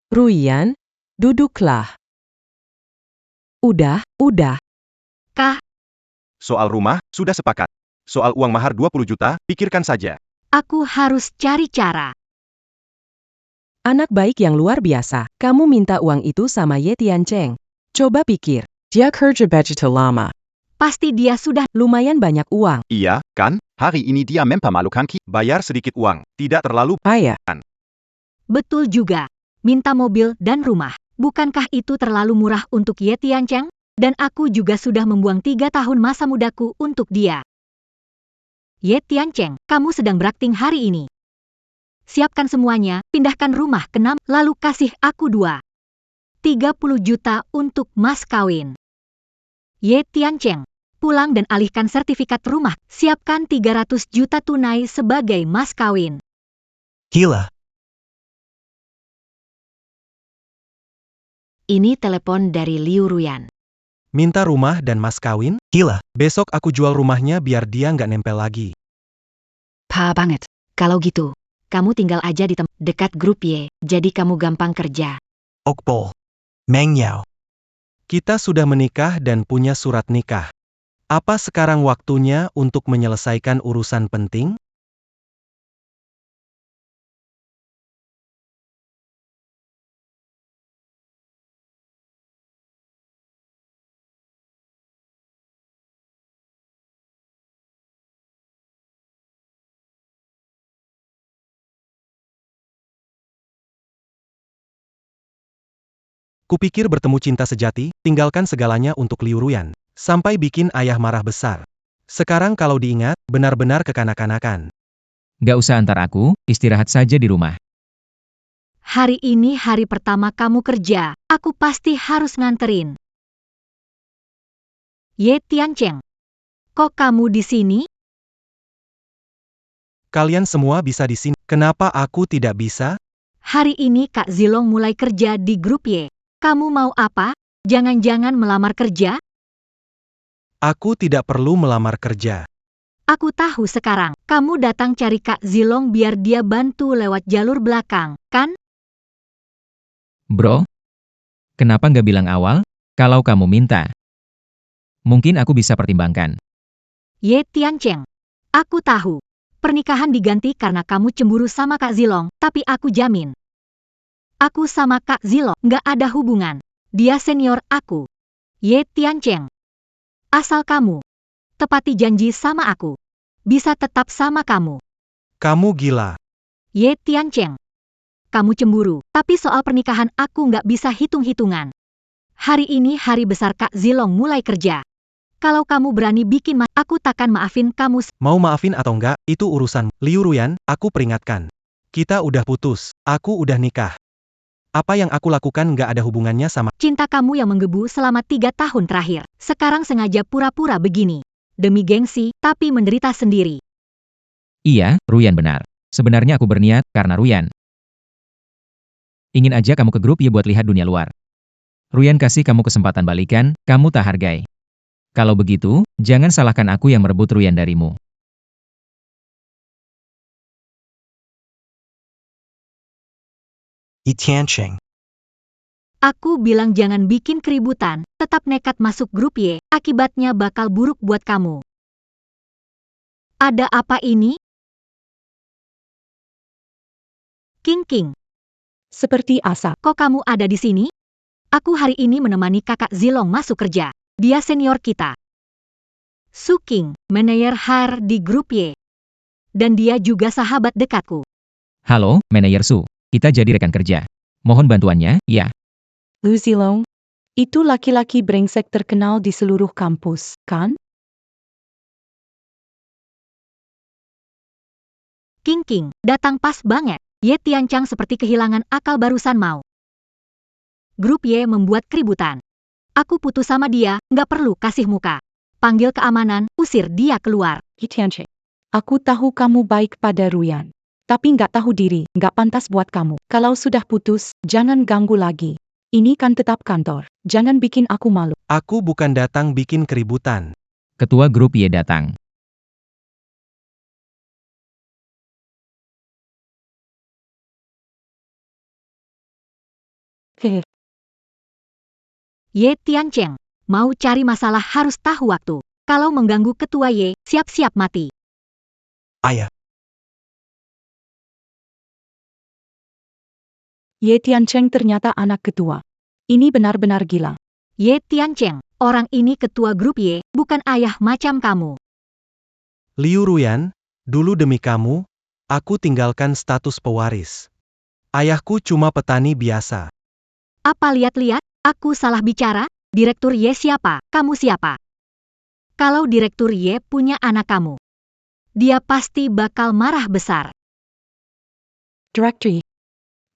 Ruyan, duduklah. Udah. Kak, Soal rumah, sudah sepakat. Soal uang mahar 20 juta, pikirkan saja. aku harus cari cara. Anak baik yang luar biasa. Kamu minta uang itu sama Ye Tiancheng. Coba pikir. Dia kerja begitu lama. Pasti dia sudah Lumayan banyak uang. Iya, kan? Hari ini dia mempermalukan kita. Bayar sedikit uang. Tidak terlalu. Payah. betul juga. Minta mobil dan rumah. Bukankah itu terlalu murah untuk Ye Tiancheng? Dan aku juga sudah membuang 3 tahun masa mudaku untuk dia. Ye Tiancheng, kamu sedang berakting hari ini. Siapkan semuanya, pindahkan rumah ke 6, lalu kasih aku 30 juta untuk mas kawin. Ye Tiancheng, pulang dan alihkan sertifikat rumah. Siapkan 300 juta tunai sebagai mas kawin. Gila. Ini telepon dari Liu Ruyan. Minta rumah dan mas kawin? Gila. Besok aku jual rumahnya biar dia nggak nempel lagi. Pa banget. Kalau gitu, kamu tinggal aja di dekat grup Y, jadi kamu gampang kerja. Okbol. Meng Yao. Kita sudah menikah dan punya surat nikah. Apa sekarang waktunya untuk menyelesaikan urusan penting? Kupikir bertemu cinta sejati, tinggalkan segalanya untuk Liu Ruyan. Sampai bikin ayah marah besar. Sekarang kalau diingat, benar-benar kekanak-kanakan. Gak usah antar aku, istirahat saja di rumah. Hari ini hari pertama kamu kerja, aku pasti harus nganterin. Ye Tiancheng, kok kamu di sini? Kalian semua bisa di sini. Kenapa aku tidak bisa? Hari ini Kak Zilong mulai kerja di grup Y. Kamu mau apa? Jangan-jangan melamar kerja? Aku tidak perlu melamar kerja. Aku tahu sekarang, kamu datang cari Kak Zilong biar dia bantu lewat jalur belakang, kan? Bro, kenapa nggak bilang awal? Kalau kamu minta, mungkin aku bisa pertimbangkan. Ye Tiancheng, aku tahu. Pernikahan diganti karena kamu cemburu sama Kak Zilong, tapi aku jamin. Aku sama Kak Zilong nggak ada hubungan. Dia senior aku. Ye Tiancheng. Asal kamu tepati janji sama aku, bisa tetap sama kamu. Kamu gila. Ye Tiancheng. Kamu cemburu, tapi soal pernikahan aku nggak bisa hitung-hitungan. Hari ini hari besar Kak Zilong mulai kerja. Kalau kamu berani bikin aku takkan maafin kamu. Mau maafin atau enggak, itu urusan. Liu Ruyan, aku peringatkan. Kita udah putus. Aku udah nikah. Apa yang aku lakukan nggak ada hubungannya sama Cinta kamu yang menggebu selama 3 tahun terakhir. Sekarang sengaja pura-pura begini. Demi gengsi, tapi menderita sendiri. Iya, Ruyan benar. Sebenarnya aku berniat karena Ruyan. Ingin aja kamu ke grup Y buat lihat dunia luar. Ruyan kasih kamu kesempatan balikan, kamu tak hargai. Kalau begitu, jangan salahkan aku yang merebut Ruyan darimu. Yi Tiancheng. Aku bilang jangan bikin keributan, tetap nekat masuk grup Y, akibatnya bakal buruk buat kamu. Ada apa ini? King. Seperti asa. Kok kamu ada di sini? Aku hari ini menemani kakak Zilong masuk kerja. Dia senior kita. Su King, manajer HR di grup Y. Dan dia juga sahabat dekatku. Halo, Manajer Su. Kita jadi rekan kerja. Mohon bantuannya, ya. Lu Zilong, itu laki-laki brengsek terkenal di seluruh kampus, kan? King, datang pas banget. Ye Tiancheng seperti kehilangan akal barusan mau. Grup Y membuat keributan. Aku putus sama dia, nggak perlu kasih muka. panggil keamanan, usir dia keluar. Ye Tiancheng, aku tahu kamu baik pada Ruyan. Tapi nggak tahu diri, nggak pantas buat kamu. Kalau sudah putus, jangan ganggu lagi. Ini kan tetap kantor. Jangan bikin aku malu. Aku bukan datang bikin keributan. Ketua grup Y datang. Hehe. Ye Tiancheng, mau cari masalah harus tahu waktu. Kalau mengganggu ketua Ye, siap-siap mati. Ayah. Ye Tiancheng ternyata anak ketua. Ini benar-benar gila. Ye Tiancheng, orang ini ketua grup Y, bukan ayah macam kamu. Liu Ruyan, dulu demi kamu, aku tinggalkan status pewaris. Ayahku cuma petani biasa. Apa lihat-lihat, aku salah bicara? Direktur Y siapa? Kamu siapa? Kalau Direktur Y punya anak kamu, dia pasti bakal marah besar. Directory.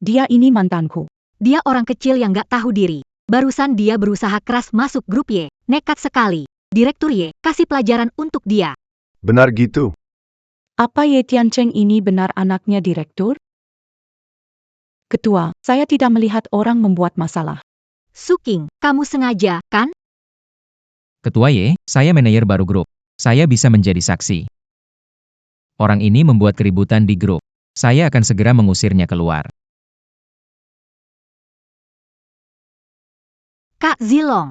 Dia ini mantanku. Dia orang kecil yang gak tahu diri. Barusan dia berusaha keras masuk grup Y, nekat sekali. Direktur Y, kasih pelajaran untuk dia. Benar gitu. Apa Ye Tiancheng ini benar anaknya direktur? Ketua, saya tidak melihat orang membuat masalah. Suking, kamu sengaja, kan? Ketua Y, saya manajer baru grup. Saya bisa menjadi saksi. Orang ini membuat keributan di grup. Saya akan segera mengusirnya keluar. Kak Zilong.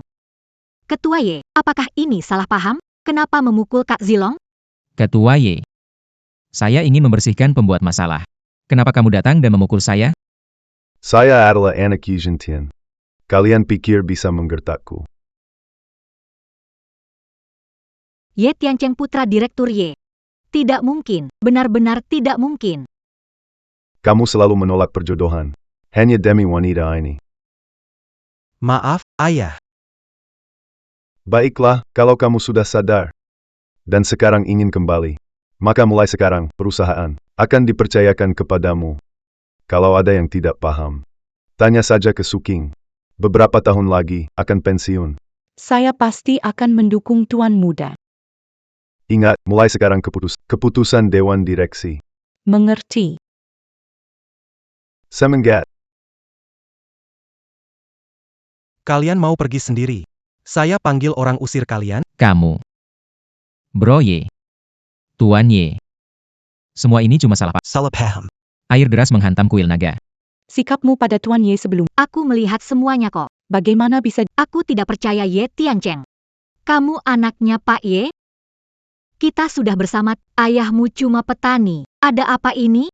Ketua Y, apakah ini salah paham? Kenapa memukul Kak Zilong? Ketua Y. Saya ingin membersihkan pembuat masalah. Kenapa kamu datang dan memukul saya? Saya adalah anak Yi Zhentian. Kalian pikir bisa menggertakku? Ye Tiancheng putra Direktur Y. Tidak mungkin, benar-benar tidak mungkin. Kamu selalu menolak perjodohan. Hanya demi wanita ini. Maaf, ayah. Baiklah, kalau kamu sudah sadar dan sekarang ingin kembali, maka mulai sekarang perusahaan akan dipercayakan kepadamu. Kalau ada yang tidak paham, tanya saja ke Suking. Beberapa tahun lagi akan pensiun. Saya pasti akan mendukung Tuan Muda. Ingat, mulai sekarang keputusan Dewan Direksi. Mengerti. Semangat. Kalian mau pergi sendiri. Saya panggil orang usir kalian. Kamu. Bro Y. Tuan Y. Semua ini cuma salah paham. Salah paham. Air deras menghantam kuil naga. Sikapmu pada Tuan Ye sebelum. Aku melihat semuanya kok. Bagaimana bisa? Aku tidak percaya Ye Tiancheng. Kamu anaknya Pak Ye? Kita sudah bersama, ayahmu cuma petani. Ada apa ini?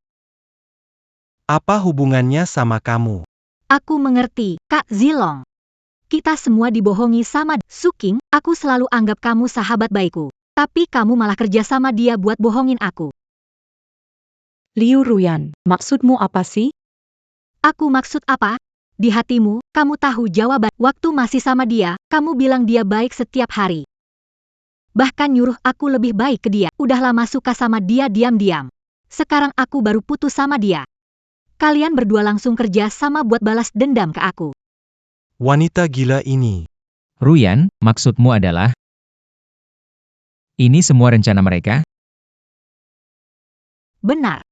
Apa hubungannya sama kamu? Aku mengerti, Kak Zilong. Kita semua dibohongi sama Suking, aku selalu anggap kamu sahabat baikku. Tapi kamu malah kerja sama dia buat bohongin aku. Liu Ruyan, maksudmu apa sih? Aku maksud apa? Di hatimu, kamu tahu jawaban. Waktu masih sama dia, kamu bilang dia baik setiap hari. Bahkan nyuruh aku lebih baik ke dia. Udah lama suka sama dia diam-diam. Sekarang aku baru putus sama dia. Kalian berdua langsung kerja sama buat balas dendam ke aku. Wanita gila ini. Ruyan, maksudmu adalah? Ini semua rencana mereka? Benar,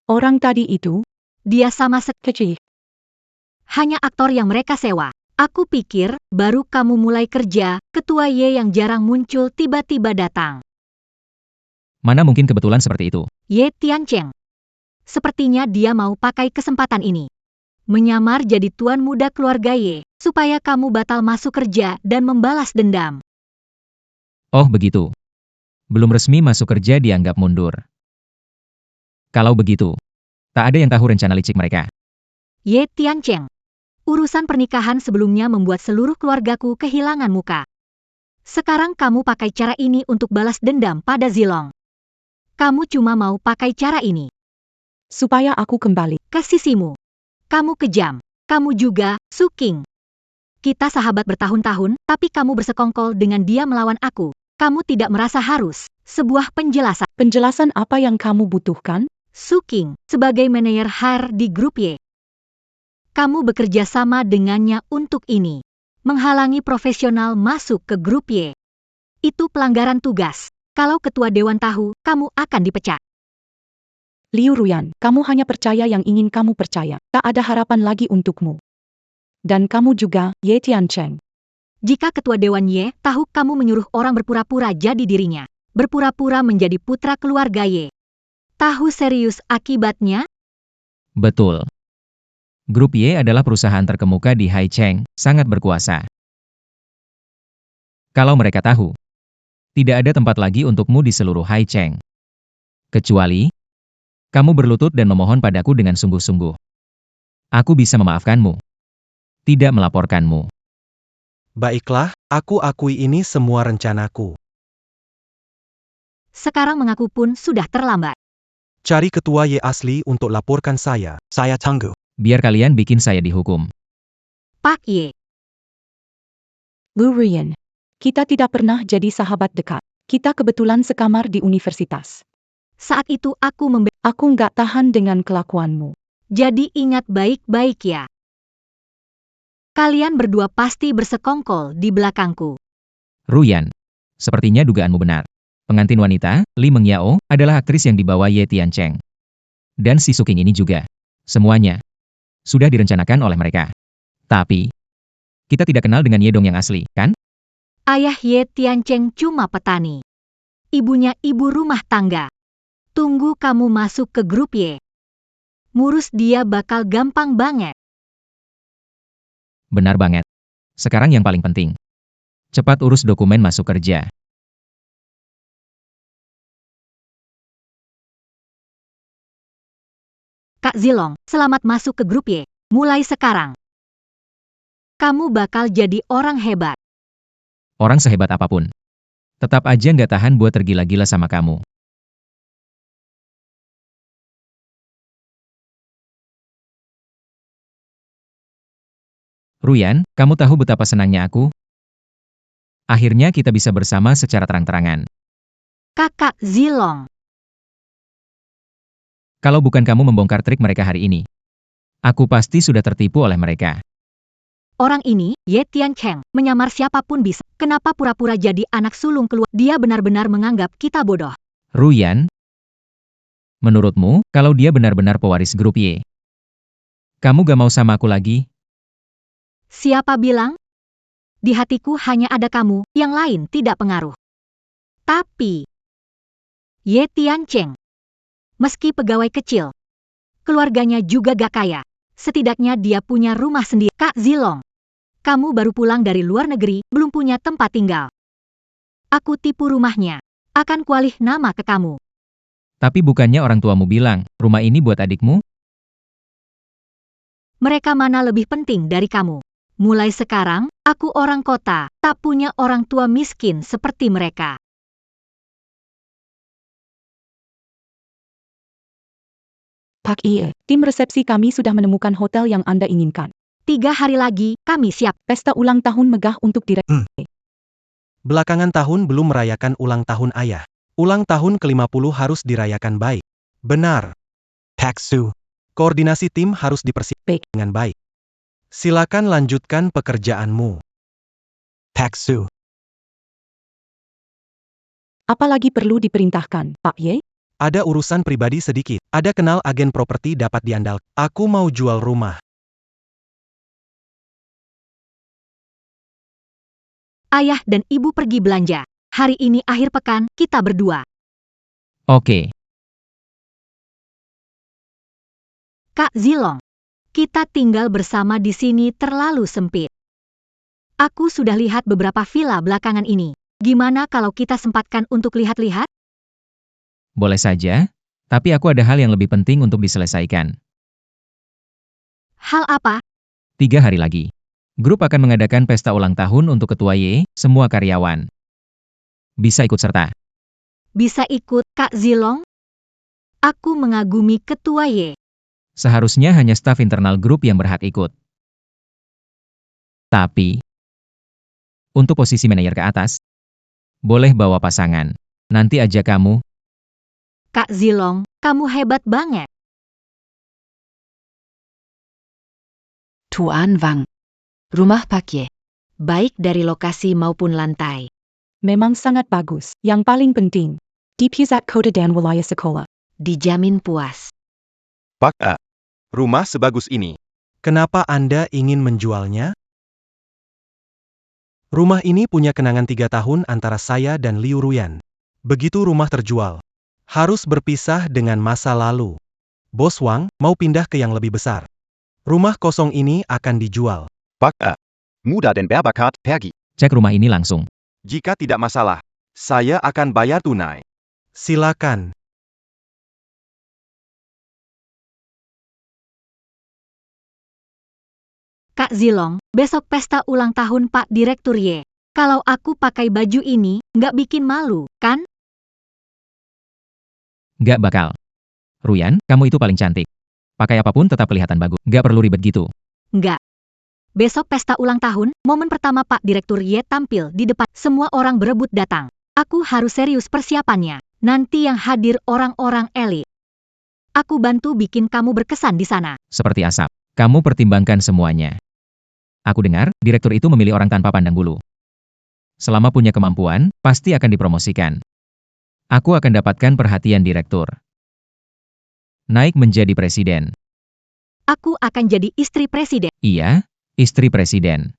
Orang tadi itu, dia sama kecil. hanya aktor yang mereka sewa. Aku pikir, baru kamu mulai kerja, ketua Y yang jarang muncul tiba-tiba datang. Mana mungkin kebetulan seperti itu? Ye Tiancheng. Sepertinya dia mau pakai kesempatan ini. Menyamar jadi tuan muda keluarga Y, supaya kamu batal masuk kerja dan membalas dendam. Oh begitu. Belum resmi masuk kerja dianggap mundur. Kalau begitu, tak ada yang tahu rencana licik mereka. Ye Tiancheng. Urusan pernikahan sebelumnya membuat seluruh keluargaku kehilangan muka. Sekarang kamu pakai cara ini untuk balas dendam pada Zilong. Kamu cuma mau pakai cara ini Supaya aku kembali. ke sisimu. Kamu kejam. Kamu juga, Suking. Kita sahabat bertahun-tahun, tapi kamu bersekongkol dengan dia melawan aku. Kamu tidak merasa harus sebuah penjelasan. Penjelasan apa yang kamu butuhkan? Suking, sebagai manajer HR di grup Y. Kamu bekerja sama dengannya untuk ini. Menghalangi profesional masuk ke grup Y. Itu pelanggaran tugas. Kalau ketua dewan tahu, kamu akan dipecat. Liu Ruyan, kamu hanya percaya yang ingin kamu percaya. Tak ada harapan lagi untukmu. Dan kamu juga, Ye Tiancheng. Jika ketua dewan Ye tahu kamu menyuruh orang berpura-pura jadi dirinya, berpura-pura menjadi putra keluarga Ye, tahu serius akibatnya? Betul. Grup Y adalah perusahaan terkemuka di Haicheng, sangat berkuasa. Kalau mereka tahu, tidak ada tempat lagi untukmu di seluruh Haicheng. Kecuali, kamu berlutut dan memohon padaku dengan sungguh-sungguh. Aku bisa memaafkanmu. Tidak melaporkanmu. Baiklah, aku akui ini semua rencanaku. Sekarang mengaku pun sudah terlambat. Cari ketua Y asli untuk laporkan saya. Saya tunggu. Biar kalian bikin saya dihukum. Pak Ye, Liu Ruyan, kita tidak pernah jadi sahabat dekat. Kita kebetulan sekamar di universitas. saat itu aku Aku nggak tahan dengan kelakuanmu. jadi ingat baik-baik ya. Kalian berdua pasti bersekongkol di belakangku. Ruyan, sepertinya dugaanmu benar. Pengantin wanita, Li Mengyao, adalah aktris yang dibawa Ye Tiancheng. Dan si Suking ini juga. Semuanya sudah direncanakan oleh mereka. Tapi, kita tidak kenal dengan Ye Dong yang asli, kan? Ayah Ye Tiancheng cuma petani. Ibunya ibu rumah tangga. Tunggu kamu masuk ke grup Y. Ngurus dia bakal gampang banget. Benar banget. Sekarang yang paling penting. Cepat urus dokumen masuk kerja. Kak Zilong, selamat masuk ke grup Y. Mulai sekarang. Kamu bakal jadi orang hebat. Orang sehebat apapun. Tetap aja nggak tahan buat tergila-gila sama kamu. Ruyan, kamu tahu betapa senangnya aku? Akhirnya kita bisa bersama secara terang-terangan. Kakak Zilong. Kalau bukan kamu membongkar trik mereka hari ini, aku pasti sudah tertipu oleh mereka. Orang ini, Ye Tiancheng, menyamar siapapun bisa. Kenapa pura-pura jadi anak sulung keluar? Dia benar-benar menganggap kita bodoh. Ruyan, menurutmu, kalau dia benar-benar pewaris grup Y, kamu gak mau sama aku lagi? Siapa bilang? Di hatiku hanya ada kamu, yang lain tidak pengaruh. Tapi, Ye Tiancheng, meski pegawai kecil, keluarganya juga gak kaya. Setidaknya dia punya rumah sendiri. Kak Zilong, kamu baru pulang dari luar negeri, belum punya tempat tinggal. Aku tipu rumahnya. Akan kualih nama ke kamu. Tapi bukannya orang tuamu bilang, rumah ini buat adikmu? Mereka mana lebih penting dari kamu? Mulai sekarang, aku orang kota, tak punya orang tua miskin seperti mereka. Pak Ye, tim resepsi kami sudah menemukan hotel yang Anda inginkan. 3 hari lagi, kami siap. Pesta ulang tahun megah untuk Belakangan tahun belum merayakan ulang tahun ayah. Ulang tahun ke-50 harus dirayakan baik. Benar. Pak Su. Koordinasi tim harus dipersiapkan Baik. dengan baik. Silakan lanjutkan pekerjaanmu. Pak Su. Apalagi perlu diperintahkan, Pak Ye? Ada urusan pribadi sedikit. Ada kenal agen properti dapat diandalkan. Aku mau jual rumah. Ayah dan ibu pergi belanja. Hari ini akhir pekan, kita berdua. Oke, Kak Zilong, kita tinggal bersama di sini terlalu sempit. Aku sudah lihat beberapa villa belakangan ini. Gimana kalau kita sempatkan untuk lihat-lihat? boleh saja, tapi aku ada hal yang lebih penting untuk diselesaikan. Hal apa? 3 hari lagi. Grup akan mengadakan pesta ulang tahun untuk ketua Y, semua karyawan. Bisa ikut serta. Bisa ikut, Kak Zilong? Aku mengagumi ketua Y. Seharusnya hanya staf internal grup yang berhak ikut. Tapi, untuk posisi manajer ke atas, boleh bawa pasangan. Nanti aja kamu. Kak Zilong, kamu hebat banget. Tuan Wang. Rumah Pak Ye. Baik dari lokasi maupun lantai. Memang sangat bagus. Yang paling penting, di pusat kota dan wilayah sekolah. Dijamin puas. Pak A. Rumah sebagus ini. Kenapa Anda ingin menjualnya? Rumah ini punya kenangan 3 tahun antara saya dan Liu Ruyan. Begitu rumah terjual, harus berpisah dengan masa lalu. Bos Wang mau pindah ke yang lebih besar. Rumah kosong ini akan dijual. Pak A. Mudah dan berbakat, pergi. Cek rumah ini langsung. Jika tidak masalah, saya akan bayar tunai. Silakan. Kak Zilong, besok pesta ulang tahun Pak Direktur Ye. Kalau aku pakai baju ini, nggak bikin malu, kan? Gak bakal. Ruyan, kamu itu paling cantik. Pakai apapun tetap kelihatan bagus. Gak perlu ribet gitu. Nggak. Besok pesta ulang tahun, momen pertama Pak Direktur Ye tampil di depan. Semua orang berebut datang. Aku harus serius persiapannya. Nanti yang hadir orang-orang elit. Aku bantu bikin kamu berkesan di sana. Seperti asap. Kamu pertimbangkan semuanya. Aku dengar, direktur itu memilih orang tanpa pandang bulu. Selama punya kemampuan, pasti akan dipromosikan. Aku akan dapatkan perhatian direktur. Naik menjadi presiden. Aku akan jadi istri presiden. Iya, istri presiden.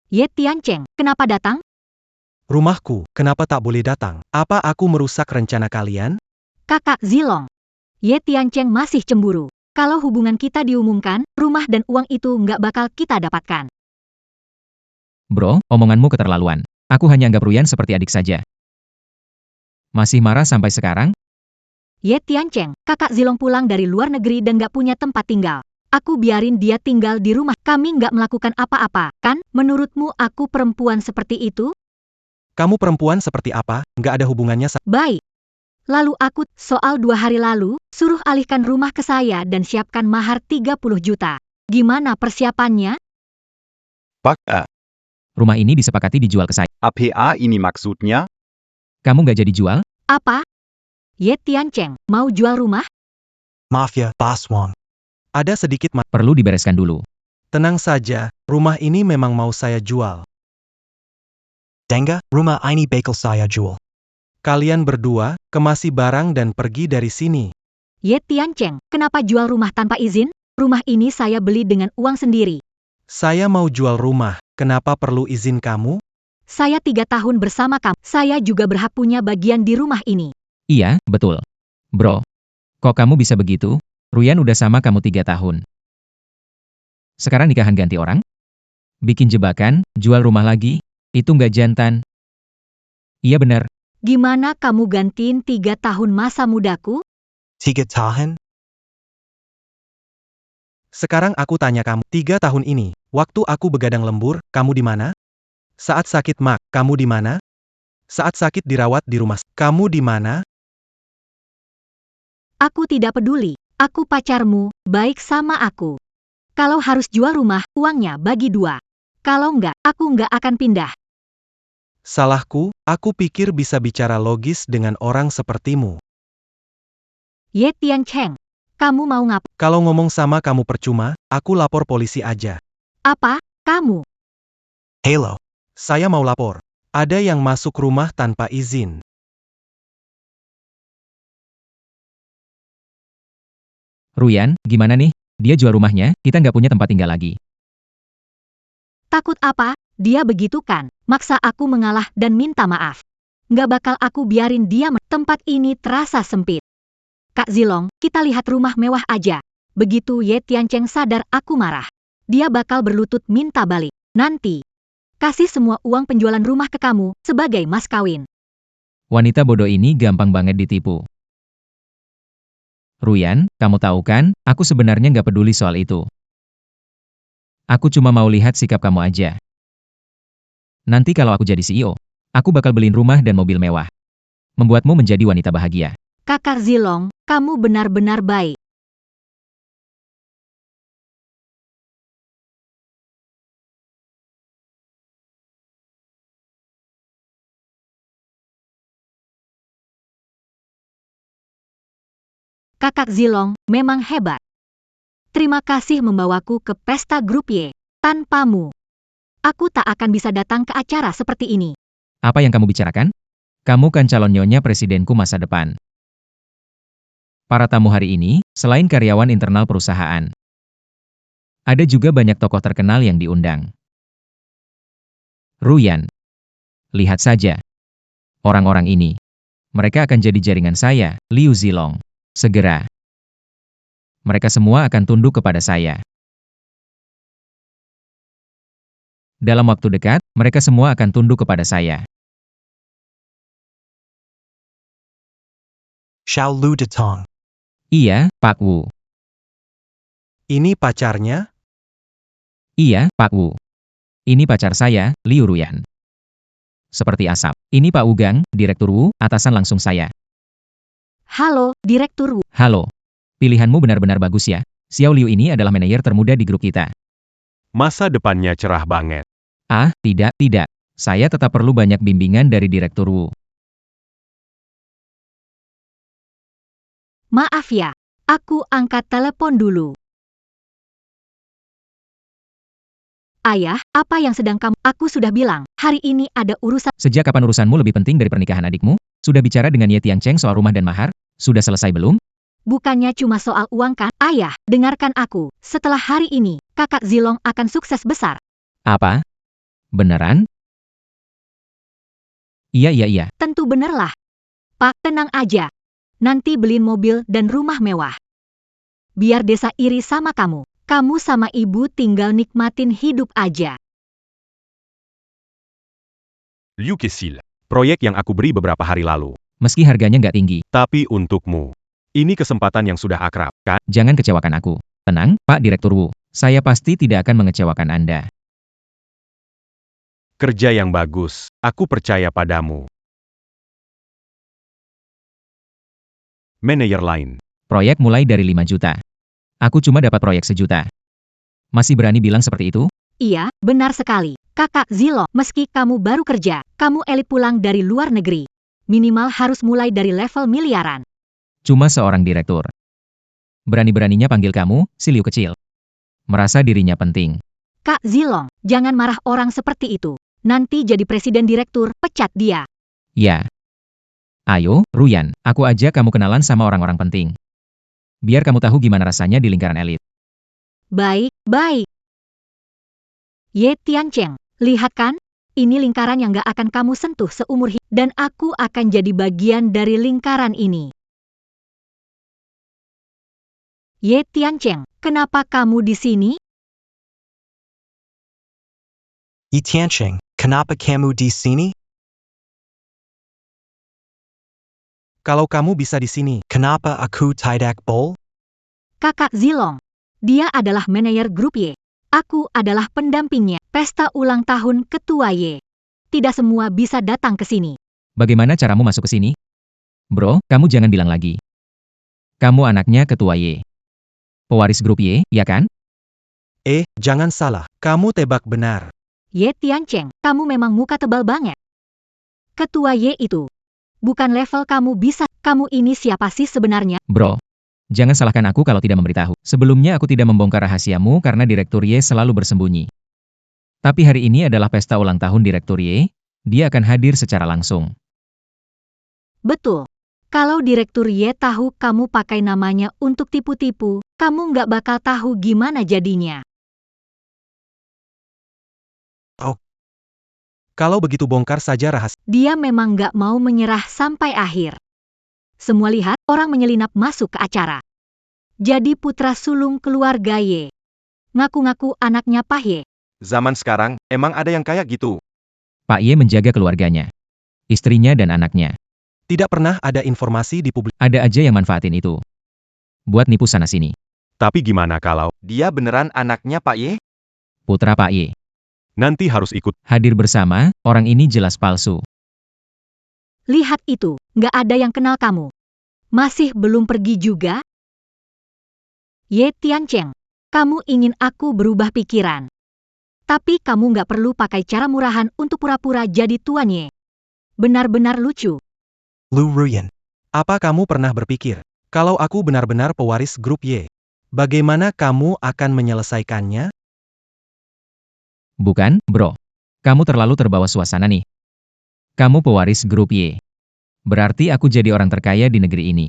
Ye Tiancheng, kenapa datang? Rumahku, kenapa tak boleh datang? Apa aku merusak rencana kalian? Kakak Zilong. Ye Tiancheng masih cemburu. Kalau hubungan kita diumumkan, rumah dan uang itu nggak bakal kita dapatkan. Bro, omonganmu keterlaluan. Aku hanya anggap Ruyan seperti adik saja. Masih marah sampai sekarang? Ye Tiancheng, kakak Zilong pulang dari luar negeri dan nggak punya tempat tinggal. Aku biarin dia tinggal di rumah. Kami nggak melakukan apa-apa, kan? Menurutmu aku perempuan seperti itu? Kamu perempuan seperti apa? Nggak ada hubungannya Baik. Lalu aku, soal 2 hari lalu, suruh alihkan rumah ke saya dan siapkan mahar 30 juta. Gimana persiapannya? Pak A. Rumah ini disepakati dijual ke saya. APA ini maksudnya? Kamu nggak jadi jual? Apa? Ye Tiancheng, mau jual rumah? Mafia, Boss Wang. Ada sedikit Perlu dibereskan dulu. Tenang saja, rumah ini memang mau saya jual. Denga, rumah ini bakal saya jual. Kalian berdua, kemasi barang dan pergi dari sini. Ye Tiancheng, kenapa jual rumah tanpa izin? Rumah ini saya beli dengan uang sendiri. Saya mau jual rumah, kenapa perlu izin kamu? Saya 3 tahun bersama kamu. Saya juga berhak punya bagian di rumah ini. Iya, betul. Bro, kok kamu bisa begitu? Ruyan udah sama kamu 3 tahun. Sekarang nikahan ganti orang? Bikin jebakan, jual rumah lagi? Itu nggak jantan. Iya benar. Gimana kamu gantiin 3 tahun masa mudaku? 3 tahun? Sekarang aku tanya kamu, 3 tahun ini, waktu aku begadang lembur, kamu di mana? Saat sakit mak, kamu di mana? Saat sakit dirawat di rumah, kamu di mana? Aku tidak peduli. Aku pacarmu, baik sama aku. Kalau harus jual rumah, uangnya bagi 2. Kalau enggak, aku enggak akan pindah. Salahku, aku pikir bisa bicara logis dengan orang sepertimu. Ye Tiancheng, kamu mau ngap? Kalau ngomong sama kamu percuma, aku lapor polisi aja. Apa? Kamu? Halo. Saya mau lapor. Ada yang masuk rumah tanpa izin. Ruyan, gimana nih? Dia jual rumahnya, kita nggak punya tempat tinggal lagi. Takut apa? Dia begitu kan? Maksa aku mengalah dan minta maaf. Nggak bakal aku biarin dia. Tempat ini terasa sempit. Kak Zilong, kita lihat rumah mewah aja. Begitu Ye Tiancheng sadar aku marah. Dia bakal berlutut minta balik. Nanti, kasih semua uang penjualan rumah ke kamu, sebagai mas kawin. Wanita bodoh ini gampang banget ditipu. Ruyan, kamu tahu kan, aku sebenarnya nggak peduli soal itu. Aku cuma mau lihat sikap kamu aja. Nanti kalau aku jadi CEO, aku bakal beliin rumah dan mobil mewah. Membuatmu menjadi wanita bahagia. Kakak Zilong, kamu benar-benar baik. Kakak Zilong memang hebat. Terima kasih membawaku ke pesta grup Y. Tanpamu, aku tak akan bisa datang ke acara seperti ini. Apa yang kamu bicarakan? Kamu kan calon nyonya presidenku masa depan. Para tamu hari ini, selain karyawan internal perusahaan, ada juga banyak tokoh terkenal yang diundang. Ruyan, lihat saja. Orang-orang ini, mereka akan jadi jaringan saya, Liu Zilong. Segera. Mereka semua akan tunduk kepada saya. Dalam waktu dekat, mereka semua akan tunduk kepada saya. Xiao Lu Detong. Iya, Pak Wu. Ini pacarnya? Iya, Pak Wu. Ini pacar saya, Liu Ruyan. Seperti asap. Ini Pak Wugang, Direktur Wu, atasan langsung saya. Halo, Direktur Wu. Halo. Pilihanmu benar-benar bagus ya. Xiao Liu ini adalah manajer termuda di grup kita. Masa depannya cerah banget. Ah, tidak. Saya tetap perlu banyak bimbingan dari Direktur Wu. Maaf ya, aku angkat telepon dulu. Ayah, apa yang sedang kamu? Aku sudah bilang, hari ini ada urusan. Sejak kapan urusanmu lebih penting dari pernikahan adikmu? Sudah bicara dengan Ye Tiancheng soal rumah dan mahar? Sudah selesai belum? Bukannya cuma soal uang kan? Ayah, dengarkan aku. Setelah hari ini, kakak Zilong akan sukses besar. Apa? Beneran? Iya. Tentu benerlah. Pak, tenang aja. Nanti beliin mobil dan rumah mewah. Biar desa iri sama kamu. Kamu sama ibu tinggal nikmatin hidup aja. Liu Kesil, proyek yang aku beri beberapa hari lalu. Meski harganya nggak tinggi, Tapi untukmu, ini kesempatan yang sudah akrab, kan? jangan kecewakan aku. Tenang, Pak Direktur Wu. Saya pasti tidak akan mengecewakan Anda. Kerja yang bagus, aku percaya padamu. Manajer lain. Proyek mulai dari 5 juta. Aku cuma dapat proyek 1 juta. Masih berani bilang seperti itu? Iya, benar sekali. Kakak Zilong, meski kamu baru kerja, kamu elit pulang dari luar negeri. Minimal harus mulai dari level miliaran. Cuma seorang direktur. Berani-beraninya panggil kamu, si Liu kecil. Merasa dirinya penting. Kak Zilong, jangan marah orang seperti itu. Nanti jadi presiden direktur, pecat dia. Ya. Ayo, Ruyan, aku ajak kamu kenalan sama orang-orang penting. Biar kamu tahu gimana rasanya di lingkaran elit. Baik. Ye Tiancheng, lihat kan? Ini lingkaran yang gak akan kamu sentuh seumur hidup. Dan aku akan jadi bagian dari lingkaran ini. Ye Tiancheng, kenapa kamu di sini? Yi Tiancheng, kenapa kamu di sini? Kalau kamu bisa di sini, Kenapa aku tidak boleh? Kakak Zilong. Dia adalah manajer grup Y. Aku adalah pendampingnya. Pesta ulang tahun ketua Y. Tidak semua bisa datang ke sini. Bagaimana caramu masuk ke sini? Bro, kamu jangan bilang lagi. Kamu anaknya ketua Y. Pewaris grup Y, ya kan? jangan salah. Kamu tebak benar. Ye Tiancheng, kamu memang muka tebal banget. Ketua Y itu. Bukan level kamu bisa. Kamu ini siapa sih sebenarnya? Bro, jangan salahkan aku kalau tidak memberitahu. Sebelumnya aku tidak membongkar rahasiamu karena Direktur Y selalu bersembunyi. Tapi hari ini adalah pesta ulang tahun Direktur Y, dia akan hadir secara langsung. Betul. Kalau Direktur Y tahu kamu pakai namanya untuk tipu-tipu, kamu nggak bakal tahu gimana jadinya. Kalau begitu bongkar saja rahasia. Dia memang nggak mau menyerah sampai akhir. Semua lihat, orang menyelinap masuk ke acara. Jadi putra sulung keluarga Y. Ngaku-ngaku anaknya Pak Y. Zaman sekarang, emang ada yang kayak gitu? Pak Y menjaga keluarganya, istrinya dan anaknya. Tidak pernah ada informasi di publik. Ada aja yang manfaatin itu. Buat nipu sana-sini. Tapi gimana kalau dia beneran anaknya Pak Ye? Putra Pak Y. Nanti harus ikut. Hadir bersama, orang ini jelas palsu. Lihat itu, nggak ada yang kenal kamu. Masih belum pergi juga? Ye Tiancheng, kamu ingin aku berubah pikiran. Tapi kamu nggak perlu pakai cara murahan untuk pura-pura jadi tuan Ye. Benar-benar lucu. Lu Ruyan. Apa kamu pernah berpikir, kalau aku benar-benar pewaris grup Y, Bagaimana kamu akan menyelesaikannya? Bukan, bro. Kamu terlalu terbawa suasana nih. Kamu pewaris grup Y. Berarti aku jadi orang terkaya di negeri ini.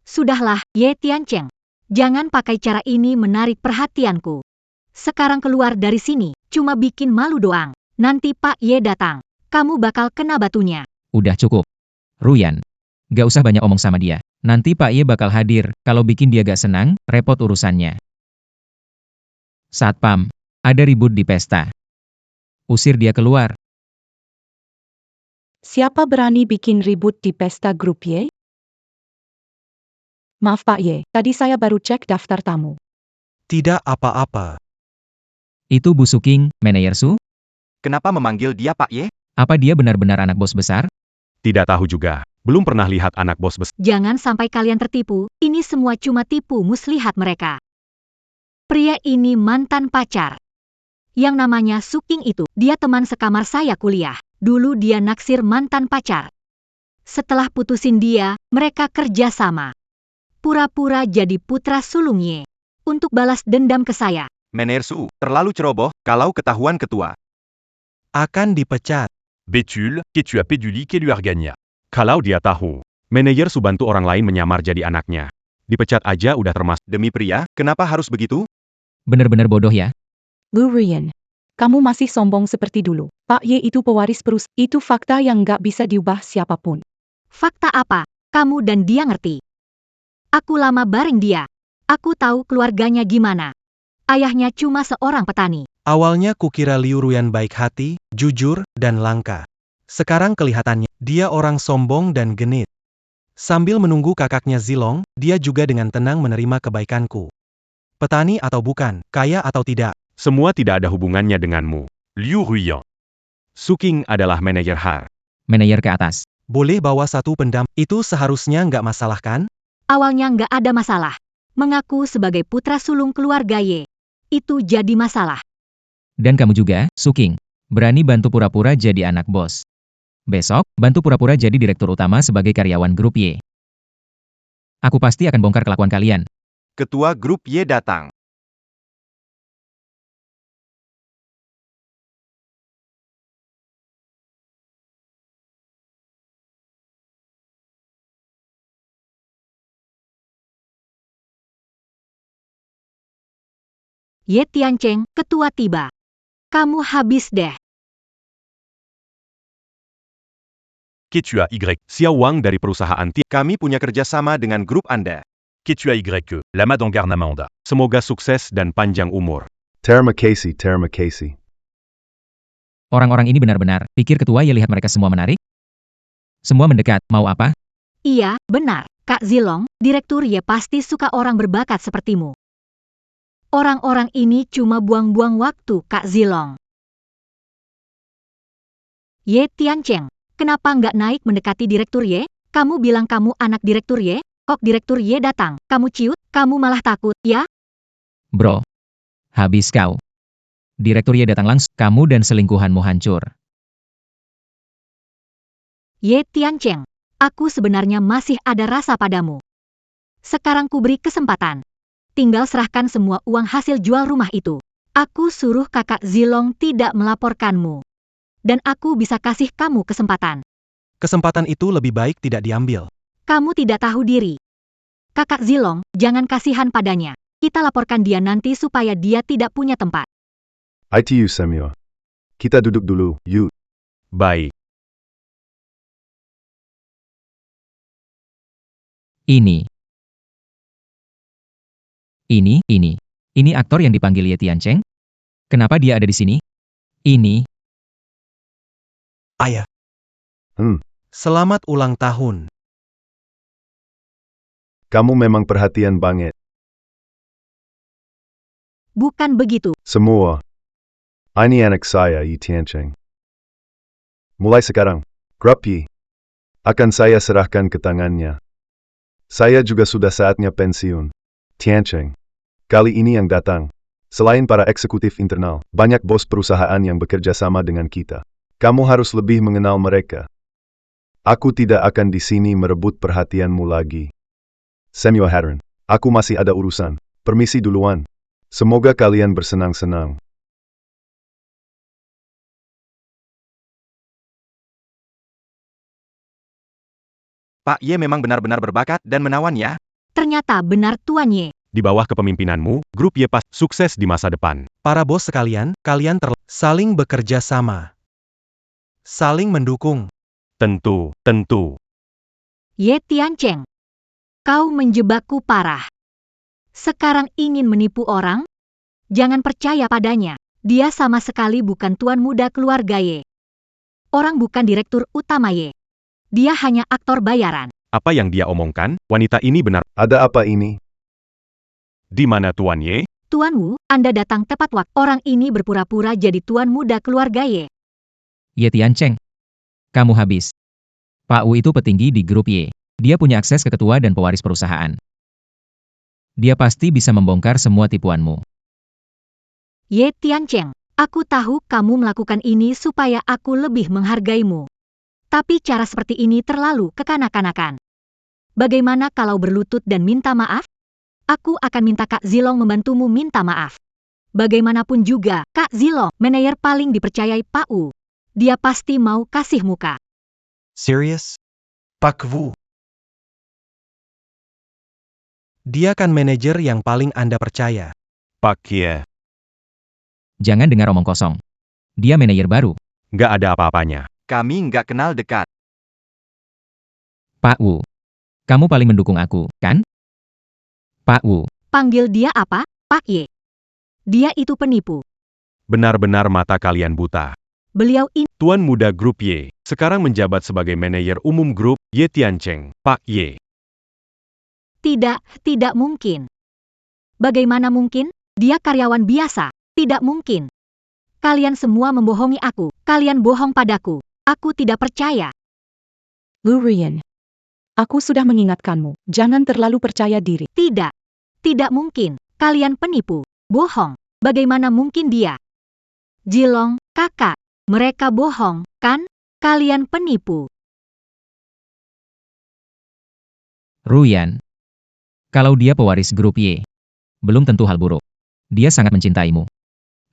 Sudahlah, Ye Tiancheng. Jangan pakai cara ini menarik perhatianku. Sekarang keluar dari sini, cuma bikin malu doang. Nanti Pak Ye datang, kamu bakal kena batunya. Udah cukup. Ruyan. Gak usah banyak omong sama dia. Nanti Pak Ye bakal hadir, kalau bikin dia gak senang, repot urusannya. Satpam. Ada ribut di pesta. Usir dia keluar. Siapa berani bikin ribut di pesta grup Y? Maaf Pak Ye, tadi saya baru cek daftar tamu. Tidak apa-apa. Itu Bu Suking, manajer Su? Kenapa memanggil dia Pak Ye? Apa dia benar-benar anak bos besar? Tidak tahu juga. Belum pernah lihat anak bos besar. Jangan sampai kalian tertipu, ini semua cuma tipu muslihat mereka. Pria ini mantan pacar. Yang namanya Suking itu, dia teman sekamar saya kuliah. Dulu dia naksir mantan pacar. Setelah putusin dia, mereka kerja sama. Pura-pura jadi putra sulung Ye. Untuk balas dendam ke saya. Manajer Su, terlalu ceroboh, kalau ketahuan ketua. Akan dipecat. Betul, que tu as péduli que lui argagna. Kalau dia tahu, manajer Su bantu orang lain menyamar jadi anaknya. Dipecat aja udah termasuk. Demi pria, kenapa harus begitu? Bener-bener bodoh ya. Lu Ruyan. Kamu masih sombong seperti dulu. Pak Ye itu pewaris perusahaan. Itu fakta yang nggak bisa diubah siapapun. Fakta apa? Kamu dan dia ngerti. Aku lama bareng dia. Aku tahu keluarganya gimana. Ayahnya cuma seorang petani. Awalnya kukira Liu Ruyan baik hati, jujur, dan langka. Sekarang kelihatannya, dia orang sombong dan genit. Sambil menunggu kakaknya Zilong, dia juga dengan tenang menerima kebaikanku. Petani atau bukan, kaya atau tidak. Semua tidak ada hubungannya denganmu. Liu Ruyan. Suking adalah manajer Har. Manajer ke atas. Boleh bawa satu pendam, itu seharusnya nggak masalah kan? Awalnya nggak ada masalah. Mengaku sebagai putra sulung keluarga Ye. Itu jadi masalah. Dan kamu juga, Suking. Berani bantu pura-pura jadi anak bos. Besok, bantu pura-pura jadi direktur utama sebagai karyawan grup Y. Aku pasti akan bongkar kelakuan kalian. Ketua grup Y datang. Ye Tiancheng, ketua tiba. Kamu habis deh. Que tu as Y. Xiao Wang dari perusahaan Kami punya kerjasama dengan grup Anda. Que tu as Y. Lama Donggar Namanda. Semoga sukses dan panjang umur. Terima kasih. Orang-orang ini benar-benar, pikir ketua ya lihat mereka semua menarik? Semua mendekat, mau apa? Iya, benar. Kak Zilong, direktur Ye pasti suka orang berbakat sepertimu. Orang-orang ini cuma buang-buang waktu, Kak Zilong. Ye Tiancheng, kenapa nggak naik mendekati direktur Ye? Kamu bilang kamu anak direktur Ye? Kok direktur Ye datang, kamu ciut, kamu malah takut, ya? Bro. Habis kau. Direktur Ye datang langsung, kamu dan selingkuhanmu hancur. Ye Tiancheng, aku sebenarnya masih ada rasa padamu. Sekarang ku beri kesempatan. Tinggal serahkan semua uang hasil jual rumah itu. Aku suruh kakak Zilong tidak melaporkanmu. Dan aku bisa kasih kamu kesempatan. Kesempatan itu lebih baik tidak diambil. Kamu tidak tahu diri. Kakak Zilong, jangan kasihan padanya. Kita laporkan dia nanti supaya dia tidak punya tempat. ITU Samuel. Kita duduk dulu, yuk. Baik. Ini aktor yang dipanggil Ye Tiancheng? Kenapa dia ada di sini? Ini. Ayah. Selamat ulang tahun. Kamu memang perhatian banget. Bukan begitu. Semua. Ini anak saya, Yi Tiancheng. Mulai sekarang, grup Y akan saya serahkan ke tangannya. Saya juga sudah saatnya pensiun. Tiancheng. Kali ini yang datang. Selain para eksekutif internal, banyak bos perusahaan yang bekerja sama dengan kita. Kamu harus lebih mengenal mereka. Aku tidak akan di sini merebut perhatianmu lagi. Samuel Hadron, aku masih ada urusan. Permisi duluan. Semoga kalian bersenang-senang. Pak Ye memang benar-benar berbakat dan menawan ya. Ternyata benar Tuan Ye. Di bawah kepemimpinanmu, grup Y pasti sukses di masa depan. Para bos sekalian, kalian saling bekerja sama. Saling mendukung. Tentu. Ye Tiancheng, kau menjebakku parah. Sekarang ingin menipu orang? Jangan percaya padanya. Dia sama sekali bukan tuan muda keluarga Ye. Orang bukan direktur utama Ye. Dia hanya aktor bayaran. Apa yang dia omongkan? Wanita ini benar. Ada apa ini? Di mana Tuan Ye? Tuan Wu, Anda datang tepat waktu. Orang ini berpura-pura jadi tuan muda keluarga Ye. Ye Tiancheng, kamu habis. Pak Wu itu petinggi di grup Y. Dia punya akses ke ketua dan pewaris perusahaan. Dia pasti bisa membongkar semua tipuanmu. Ye Tiancheng, aku tahu kamu melakukan ini supaya aku lebih menghargaimu. Tapi cara seperti ini terlalu kekanak-kanakan. Bagaimana kalau berlutut dan minta maaf? Aku akan minta Kak Zilong membantumu minta maaf. Bagaimanapun juga, Kak Zilong, manajer paling dipercayai Pak Wu. Dia pasti mau kasih muka. Serious? Pak Wu, Dia kan manajer yang paling Anda percaya. Pak Ye. Jangan dengar omong kosong. Dia manajer baru. Nggak ada apa-apanya. Kami nggak kenal dekat. Pak Wu, kamu paling mendukung aku, kan? Pak Wu, Panggil dia apa? Pak Ye. Dia itu penipu. Benar-benar mata kalian buta. Beliau ini Tuan muda grup Y, sekarang menjabat sebagai manajer umum grup Ye Tiancheng, Pak Ye. tidak mungkin. Bagaimana mungkin? Dia karyawan biasa. Tidak mungkin. Kalian semua membohongi aku. Kalian bohong padaku. Aku tidak percaya. Lu Ruyan, aku sudah mengingatkanmu, jangan terlalu percaya diri. Tidak mungkin. Kalian penipu. Bohong. Bagaimana mungkin dia? Zilong, kakak. Mereka bohong, kan? Kalian penipu. Ruyan. Kalau dia pewaris grup Y, belum tentu hal buruk. Dia sangat mencintaimu.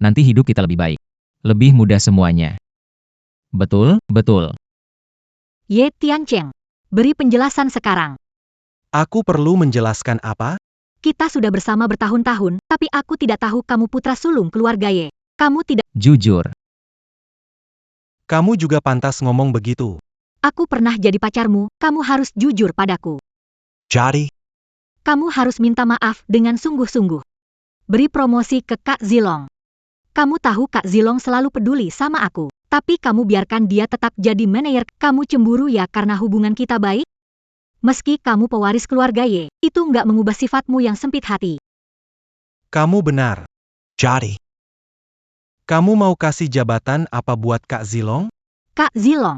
Nanti hidup kita lebih baik. Lebih mudah semuanya. Betul. Ye Tiancheng, beri penjelasan sekarang. Aku perlu menjelaskan apa? Kita sudah bersama bertahun-tahun, tapi aku tidak tahu kamu putra sulung keluarga Ye. Kamu tidak. Jujur. Kamu juga pantas ngomong begitu. Aku pernah jadi pacarmu, kamu harus jujur padaku. Jadi? Kamu harus minta maaf dengan sungguh-sungguh. Beri promosi ke Kak Zilong. Kamu tahu Kak Zilong selalu peduli sama aku. Tapi kamu biarkan dia tetap jadi manajer. Kamu cemburu ya karena hubungan kita baik? Meski kamu pewaris keluarga Ye, itu nggak mengubah sifatmu yang sempit hati. Kamu benar. Jadi? Kamu mau kasih jabatan apa buat Kak Zilong? Kak Zilong,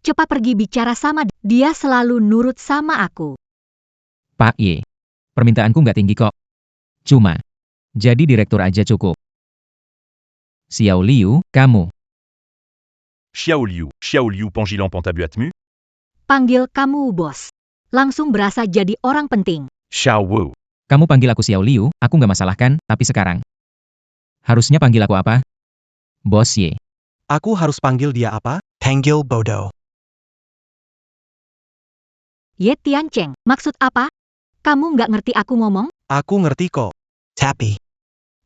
cepat pergi bicara sama dia. Dia selalu nurut sama aku. Pak Ye, permintaanku nggak tinggi kok. Cuma, jadi direktur aja cukup. Xiao Liu, kamu. Xiao Liu, Pangilan Pantabuatmu. Panggil kamu bos. Langsung berasa jadi orang penting. Xiao Wu. Kamu panggil aku Xiao Liu, aku nggak masalah kan, tapi sekarang. Harusnya panggil aku apa? Bos Ye. Aku harus panggil dia apa? Panggil Bodo. Ye Tiancheng, maksud apa? Kamu nggak ngerti aku ngomong? Aku ngerti kok. Tapi.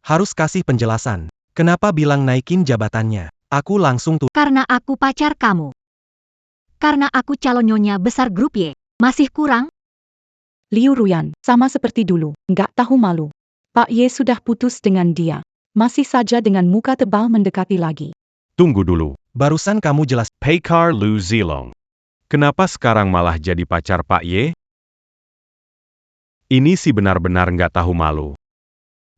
Harus kasih penjelasan. Kenapa bilang naikin jabatannya? Aku langsung tuh. Karena aku pacar kamu. Karena aku calon nyonya besar grup Y. Masih kurang? Liu Ruyan, sama seperti dulu, nggak tahu malu. Pak Ye sudah putus dengan dia. Masih saja dengan muka tebal mendekati lagi. Tunggu dulu. Barusan kamu jelas. Peikar Lu Zilong. Kenapa sekarang malah jadi pacar Pak Ye? Ini sih benar-benar nggak tahu malu.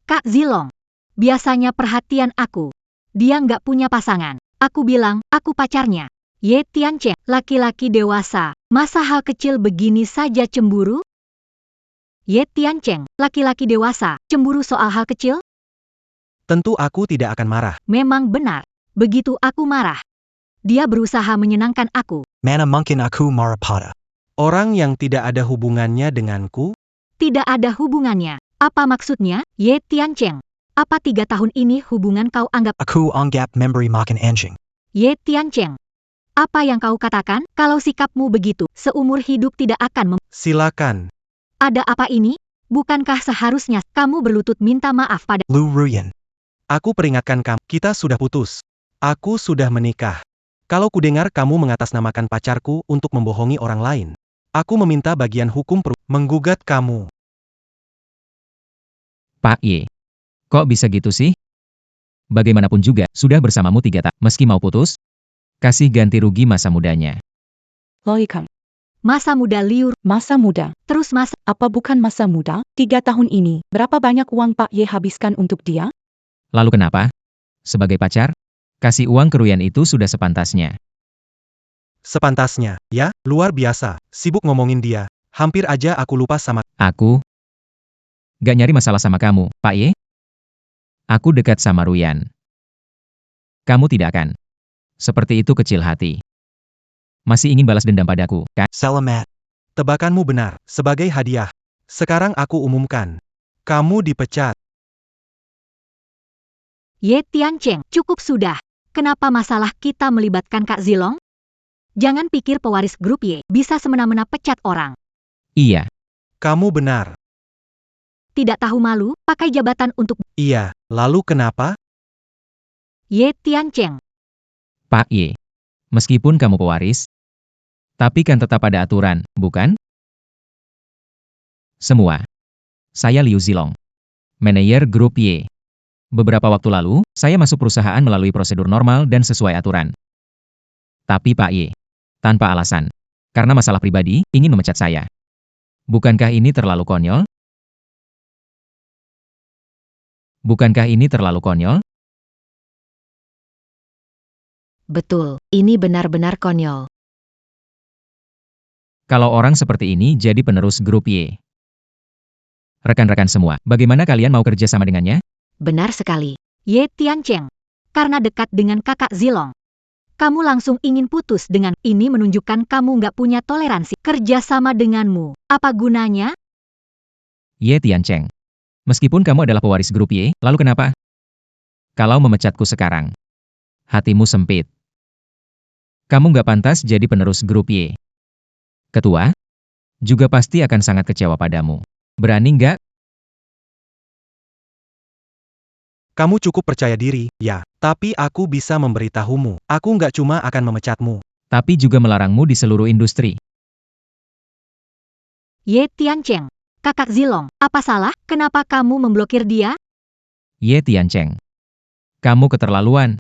Kak Zilong, biasanya perhatian aku. Dia nggak punya pasangan. Aku bilang, aku pacarnya. Ye Tiancheng, laki-laki dewasa. Masa hal kecil begini saja cemburu? Ye Tiancheng, laki-laki dewasa, cemburu soal hal kecil? Tentu aku tidak akan marah. Memang benar. Begitu aku marah. Dia berusaha menyenangkan aku. Mana mungkin aku marah pada. Orang yang tidak ada hubungannya denganku? Tidak ada hubungannya. Apa maksudnya, Ye Tiancheng? Apa 3 tahun ini hubungan kau anggap Aku anggap memberi makan anjing. Ye Tiancheng? Apa yang kau katakan? Kalau sikapmu begitu, seumur hidup tidak akan Silakan. Ada apa ini? Bukankah seharusnya kamu berlutut minta maaf pada Lu Ruyan. Aku peringatkan kamu, kita sudah putus. Aku sudah menikah. Kalau kudengar kamu mengatasnamakan pacarku untuk membohongi orang lain, aku meminta bagian hukum menggugat kamu. Pak Ye. Kok bisa gitu sih? Bagaimanapun juga, sudah bersamamu 3 tahun. Meski mau putus, kasih ganti rugi masa mudanya. Loikang, masa muda liur, masa muda. terus masa Apa bukan masa muda? 3 tahun ini, berapa banyak uang Pak Ye habiskan untuk dia? Lalu kenapa? Sebagai pacar, kasih uang ke Ruyan itu sudah sepantasnya. Sepantasnya, ya, luar biasa. Sibuk ngomongin dia. Hampir aja aku lupa sama. Aku gak nyari masalah sama kamu, Pak Ye. Aku dekat sama Ruyan. Kamu tidak akan seperti itu kecil hati. Masih ingin balas dendam padaku, kan? Selamat. Tebakanmu benar. Sebagai hadiah. Sekarang aku umumkan. Kamu dipecat. Ye Tiancheng, cukup sudah. Kenapa masalah kita melibatkan Kak Zilong? Jangan pikir pewaris grup Y bisa semena-mena pecat orang. Iya, Kamu benar. Tidak tahu malu, pakai jabatan untuk Iya, lalu kenapa? Ye Tiancheng. Pak Ye. Meskipun kamu pewaris, tapi kan tetap ada aturan, bukan? Semua. Saya Liu Zilong, manajer grup Y. Beberapa waktu lalu, saya masuk perusahaan melalui prosedur normal dan sesuai aturan. Tapi Pak Ye, tanpa alasan, karena masalah pribadi, ingin memecat saya. Bukankah ini terlalu konyol? Bukankah ini terlalu konyol? Betul, ini benar-benar konyol. Kalau orang seperti ini jadi penerus grup Y. Rekan-rekan semua, bagaimana kalian mau kerja sama dengannya? Benar sekali. Ye Tiancheng. Karena dekat dengan kakak Zilong. Kamu langsung ingin putus dengan ini menunjukkan kamu nggak punya toleransi kerja sama denganmu. Apa gunanya? Ye Tiancheng. Meskipun kamu adalah pewaris grup Y, lalu kenapa? Kalau memecatku sekarang, hatimu sempit. Kamu nggak pantas jadi penerus grup Y. Ketua, juga pasti akan sangat kecewa padamu. Berani nggak? Kamu cukup percaya diri, ya. Tapi aku bisa memberitahumu. Aku nggak cuma akan memecatmu. Tapi juga melarangmu di seluruh industri. Ye Tiancheng. Kakak Zilong, apa salah? Kenapa kamu memblokir dia? Ye Tiancheng. Kamu keterlaluan.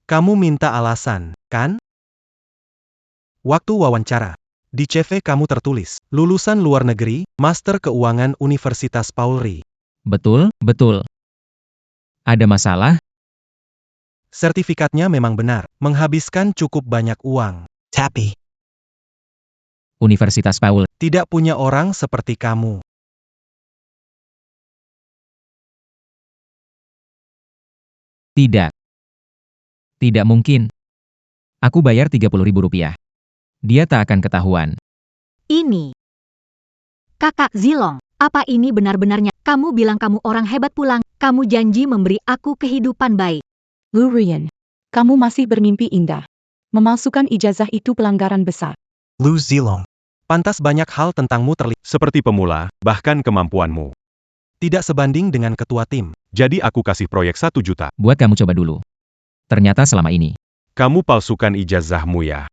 Kamu minta alasan, kan? Waktu wawancara. Di CV kamu tertulis, lulusan luar negeri, Master Keuangan Universitas Pauli. Betul, betul. Ada masalah? Sertifikatnya memang benar, menghabiskan cukup banyak uang. Tapi, Universitas Paul. Tidak punya orang seperti kamu. Tidak. Tidak mungkin. Aku bayar Rp30.000. Dia tak akan ketahuan. Ini. Kakak Zilong, apa ini benar-benarnya? Kamu bilang kamu orang hebat pulang, kamu janji memberi aku kehidupan baik. Lu Ruyan, kamu masih bermimpi indah. Memalsukan ijazah itu pelanggaran besar. Lu Zilong. Pantas banyak hal tentangmu terlihat Seperti pemula, bahkan kemampuanmu. tidak sebanding dengan ketua tim. Jadi aku kasih proyek 1 juta. Buat kamu coba dulu. Ternyata selama ini. Kamu palsukan ijazahmu ya.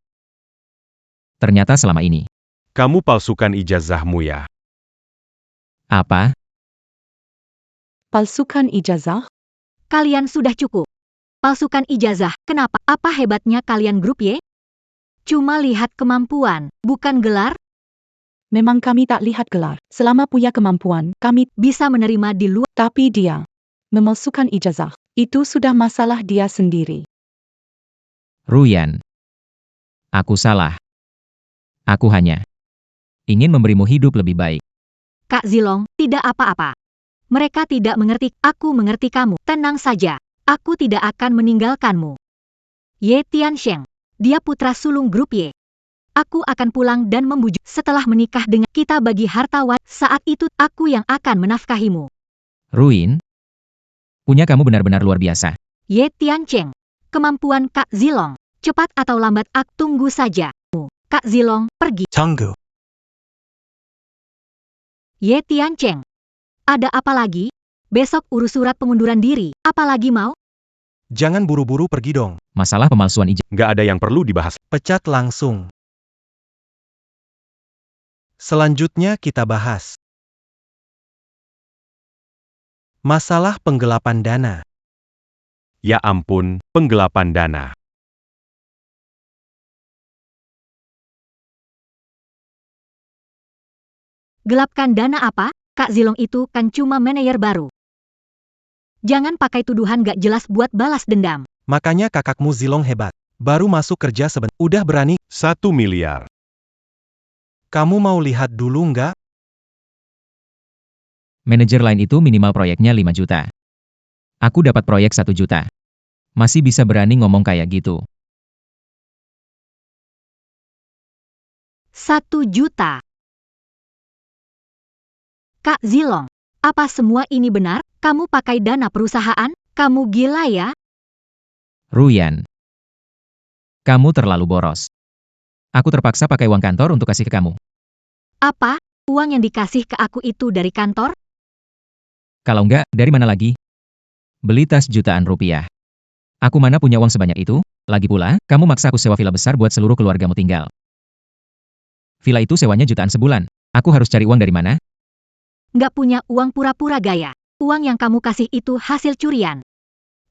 Ternyata selama ini. Kamu palsukan ijazahmu ya. Apa? Palsukan ijazah? Kalian sudah cukup. Palsukan ijazah, kenapa? Apa hebatnya kalian grup Y? Cuma lihat kemampuan, bukan gelar, Memang kami tak lihat gelar. Selama punya kemampuan, kami bisa menerima di luar. tapi dia memalsukan ijazah. Itu sudah masalah dia sendiri. Ruyan. Aku salah. Aku hanya ingin memberimu hidup lebih baik. Kak Zilong, tidak apa-apa. Mereka tidak mengerti, aku mengerti kamu. Tenang saja, aku tidak akan meninggalkanmu. Ye Tiancheng, dia putra sulung grup Y. Aku akan pulang dan membujuk. Setelah menikah dengan kita bagi harta warisan. Saat itu aku yang akan menafkahimu. Ruin, punya kamu benar-benar luar biasa. Ye Tiancheng. Kemampuan Kak Zilong. Cepat atau lambat aku tunggu saja. Kak Zilong, pergi. Tunggu. Ye Tiancheng. Ada apa lagi? Besok urus surat pengunduran diri. Apalagi mau? Jangan buru-buru pergi dong. Masalah pemalsuan ijazah. Nggak ada yang perlu dibahas. Pecat langsung. Selanjutnya kita bahas masalah penggelapan dana. Ya ampun, penggelapan dana. Gelapkan dana apa? Kak Zilong itu kan cuma manajer baru. Jangan pakai tuduhan gak jelas buat balas dendam. Makanya kakakmu Zilong hebat. Baru masuk kerja sebentar. Udah berani. 1 miliar. Kamu mau lihat dulu nggak? Manajer lain itu minimal proyeknya 5 juta. Aku dapat proyek 1 juta. Masih bisa berani ngomong kayak gitu. 1 juta. Kak Zilong, apa semua ini benar? Kamu pakai dana perusahaan? Kamu gila ya? Ruyan, kamu terlalu boros. Aku terpaksa pakai uang kantor untuk kasih ke kamu. Apa? Uang yang dikasih ke aku itu dari kantor? Kalau enggak, dari mana lagi? Beli tas jutaan rupiah. Aku mana punya uang sebanyak itu? Lagi pula, kamu maksa aku sewa villa besar buat seluruh keluargamu tinggal. Villa itu sewanya jutaan sebulan. Aku harus cari uang dari mana? Nggak punya uang pura-pura gaya. Uang yang kamu kasih itu hasil curian.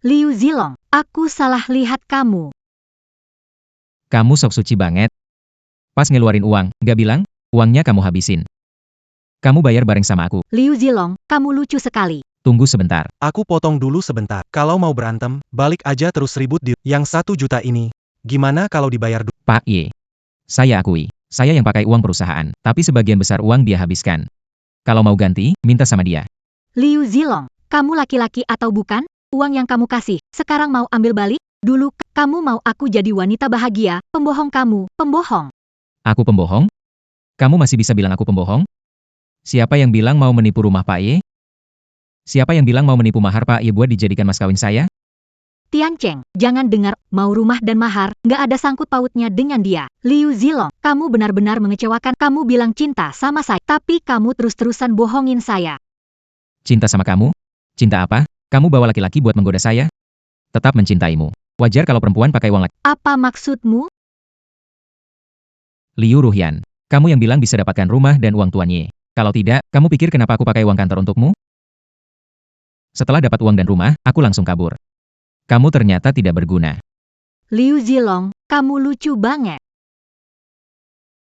Liu Zilong, aku salah lihat kamu. Kamu sok suci banget. Pas ngeluarin uang, nggak bilang, uangnya kamu habisin. Kamu bayar bareng sama aku. Liu Zilong, kamu lucu sekali. Tunggu sebentar. Aku potong dulu sebentar. Kalau mau berantem, balik aja terus ribut di yang 1 juta ini. Gimana kalau dibayar dulu? Pak Ye. Saya akui, saya yang pakai uang perusahaan, tapi sebagian besar uang dia habiskan. Kalau mau ganti, minta sama dia. Liu Zilong, kamu laki-laki atau bukan? Uang yang kamu kasih, sekarang mau ambil balik? Dulu, kamu mau aku jadi wanita bahagia, pembohong kamu, pembohong. Aku pembohong? Kamu masih bisa bilang aku pembohong? Siapa yang bilang mau menipu rumah Pak Ye? Siapa yang bilang mau menipu mahar Pak Ye buat dijadikan mas kawin saya? Tiancheng, jangan dengar, mau rumah dan mahar, nggak ada sangkut pautnya dengan dia. Liu Zilong, kamu benar-benar mengecewakan. Kamu bilang cinta sama saya, tapi kamu terus-terusan bohongin saya. Cinta sama kamu? Cinta apa? Kamu bawa laki-laki buat menggoda saya? Tetap mencintaimu. Wajar kalau perempuan pakai uang laki. Apa maksudmu? Liu Ruhyan, kamu yang bilang bisa dapatkan rumah dan uang Tuan Ye. Kalau tidak, kamu pikir kenapa aku pakai uang kantor untukmu? Setelah dapat uang dan rumah, aku langsung kabur. Kamu ternyata tidak berguna. Liu Zilong, kamu lucu banget.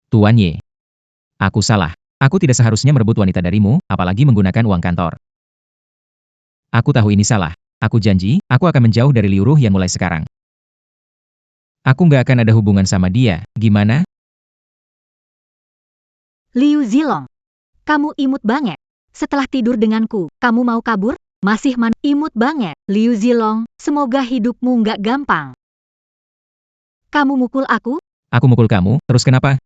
Tuan Ye. Aku salah. Aku tidak seharusnya merebut wanita darimu, apalagi menggunakan uang kantor. Aku tahu ini salah. Aku janji, aku akan menjauh dari Liu Ruhyan mulai sekarang. Aku nggak akan ada hubungan sama dia, gimana? Liu Zilong, kamu imut banget. Setelah tidur denganku, kamu mau kabur? Masih imut banget. Liu Zilong, semoga hidupmu nggak gampang. Kamu mukul aku? Aku mukul kamu, terus kenapa?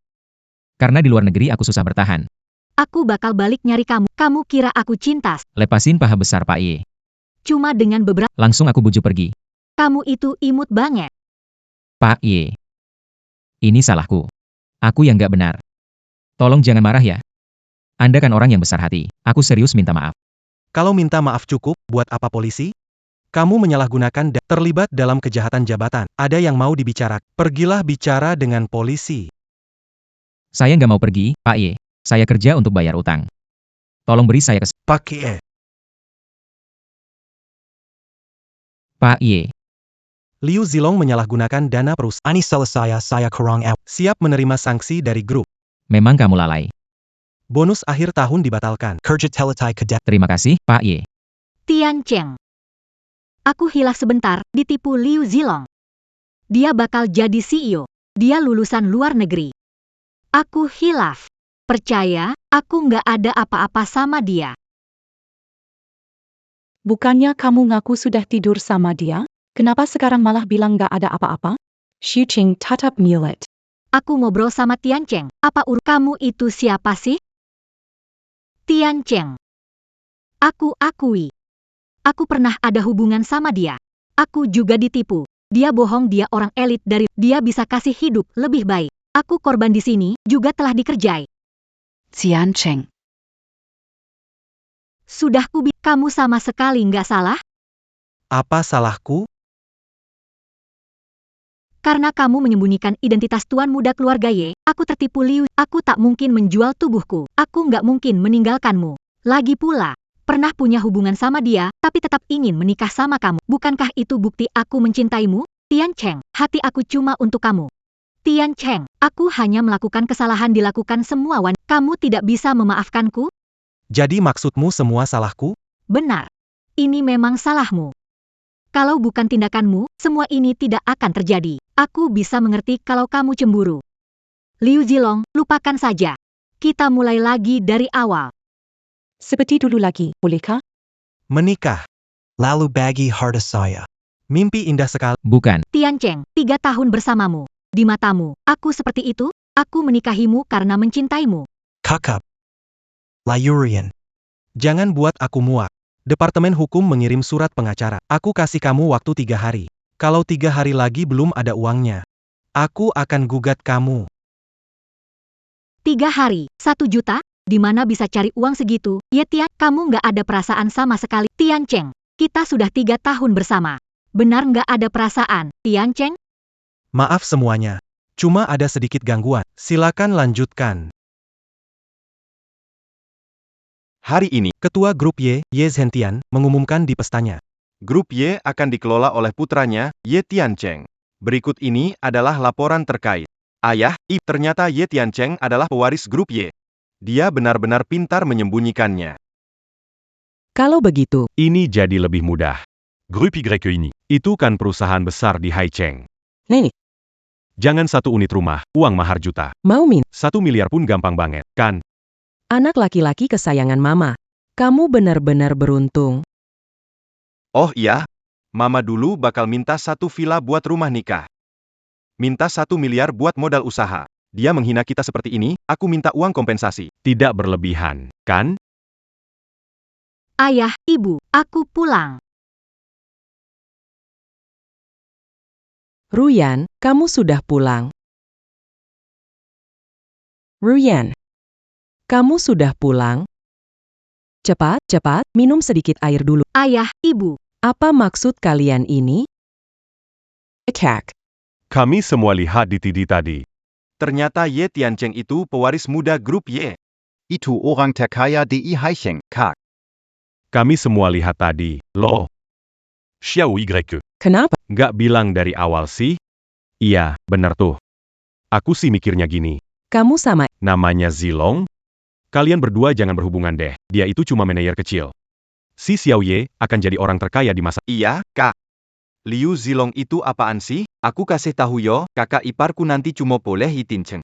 Karena di luar negeri aku susah bertahan. Aku bakal balik nyari kamu. Kamu kira aku cinta? Lepasin paha besar Pak Ye. Cuma dengan beberapa. Langsung aku bujuk pergi. Kamu itu imut banget. Pak Ye. Ini salahku. Aku yang nggak benar. Tolong jangan marah ya. Anda kan orang yang besar hati. Aku serius minta maaf. Kalau minta maaf cukup, buat apa polisi? Kamu menyalahgunakan dan terlibat dalam kejahatan jabatan. Ada yang mau dibicarakan. Pergilah bicara dengan polisi. Saya nggak mau pergi, Pak Ye. Saya kerja untuk bayar utang. Tolong beri saya Pak Ye. Pak Ye. Liu Zilong menyalahgunakan dana perusahaan. Ani saya kurang Siap menerima sanksi dari grup. Memang kamu lalai. Bonus akhir tahun dibatalkan. kerja teletai kedep. Terima kasih, Pak Ye. Tiancheng. Aku hilaf sebentar, ditipu Liu Zilong. Dia bakal jadi CEO. Dia lulusan luar negeri. Aku hilaf. Percaya, aku nggak ada apa-apa sama dia. Bukannya kamu ngaku sudah tidur sama dia? Kenapa sekarang malah bilang nggak ada apa-apa? Shuqing tatap milet. Aku ngobrol sama Tian Cheng. Apa kamu itu siapa sih? Tian Cheng. Aku akui. Aku pernah ada hubungan sama dia. Aku juga ditipu. Dia bohong, dia orang elit dari dia bisa kasih hidup lebih baik. Aku korban di sini juga telah dikerjai. Tian Cheng. Sudah kamu sama sekali nggak salah? Apa salahku? Karena kamu menyembunyikan identitas tuan muda keluarga Ye, aku tertipu Liu. Aku tak mungkin menjual tubuhku. Aku nggak mungkin meninggalkanmu. Lagi pula, pernah punya hubungan sama dia, tapi tetap ingin menikah sama kamu. Bukankah itu bukti aku mencintaimu? Tian Cheng, hati aku cuma untuk kamu. Tian Cheng, aku hanya melakukan kesalahan dilakukan semua wanita. Kamu tidak bisa memaafkanku? Jadi maksudmu semua salahku? Benar. Ini memang salahmu. Kalau bukan tindakanmu, semua ini tidak akan terjadi. Aku bisa mengerti kalau kamu cemburu. Liu Zilong, lupakan saja. Kita mulai lagi dari awal. Seperti dulu lagi, bolehkah? Menikah. Lalu bagi harta saya. Mimpi indah sekali. Bukan. Tian Cheng, 3 tahun bersamamu. Di matamu, aku seperti itu? Aku menikahimu karena mencintaimu. Kakak. Layurian. Jangan buat aku muak. Departemen Hukum mengirim surat pengacara. Aku kasih kamu waktu 3 hari. Kalau 3 hari lagi belum ada uangnya, aku akan gugat kamu. 3 hari, 1 juta? Di mana bisa cari uang segitu? Ya Tian, kamu nggak ada perasaan sama sekali. Tian Cheng, kita sudah 3 tahun bersama. Benar nggak ada perasaan, Tian Cheng? Maaf semuanya. Cuma ada sedikit gangguan. Silakan lanjutkan. Hari ini, Ketua Grup Y, Ye Zhentian, mengumumkan di pestanya. Grup Y akan dikelola oleh putranya, Ye Tiancheng. Berikut ini adalah laporan terkait. Ayah, ternyata Ye Tiancheng adalah pewaris Grup Y. Dia benar-benar pintar menyembunyikannya. Kalau begitu, Ini jadi lebih mudah. Grup Y ini, itu kan perusahaan besar di Haicheng. Nenek, Jangan 1 unit rumah, uang mahar juta. mau 1 miliar pun gampang banget, kan? anak laki-laki kesayangan mama. Kamu benar-benar beruntung. Oh iya, Mama dulu bakal minta 1 villa buat rumah nikah. Minta 1 miliar buat modal usaha. Dia menghina kita seperti ini, aku minta uang kompensasi. Tidak berlebihan, kan? Ayah, ibu, aku pulang. Ruyan, kamu sudah pulang. Ruyan, kamu sudah pulang? Cepat, cepat, minum sedikit air dulu. Ayah, ibu, Apa maksud kalian ini? Attack. Kami semua lihat di TV tadi. Ternyata Ye Tiancheng itu pewaris muda Grup Y. Itu orang terkaya di Haicheng, Kak. Kami semua lihat tadi, loh. Xiao Y. Kenapa? Nggak bilang dari awal sih? Iya, bener tuh. Aku sih mikirnya gini. Kamu sama Namanya Zilong? Kalian berdua jangan berhubungan deh. Dia itu cuma manajer kecil. Si Xiao Ye akan jadi orang terkaya di masa. Iya, Kak. Liu Zilong itu apaan sih? Aku kasih tahu yo, kakak iparku nanti cuma boleh Tiancheng.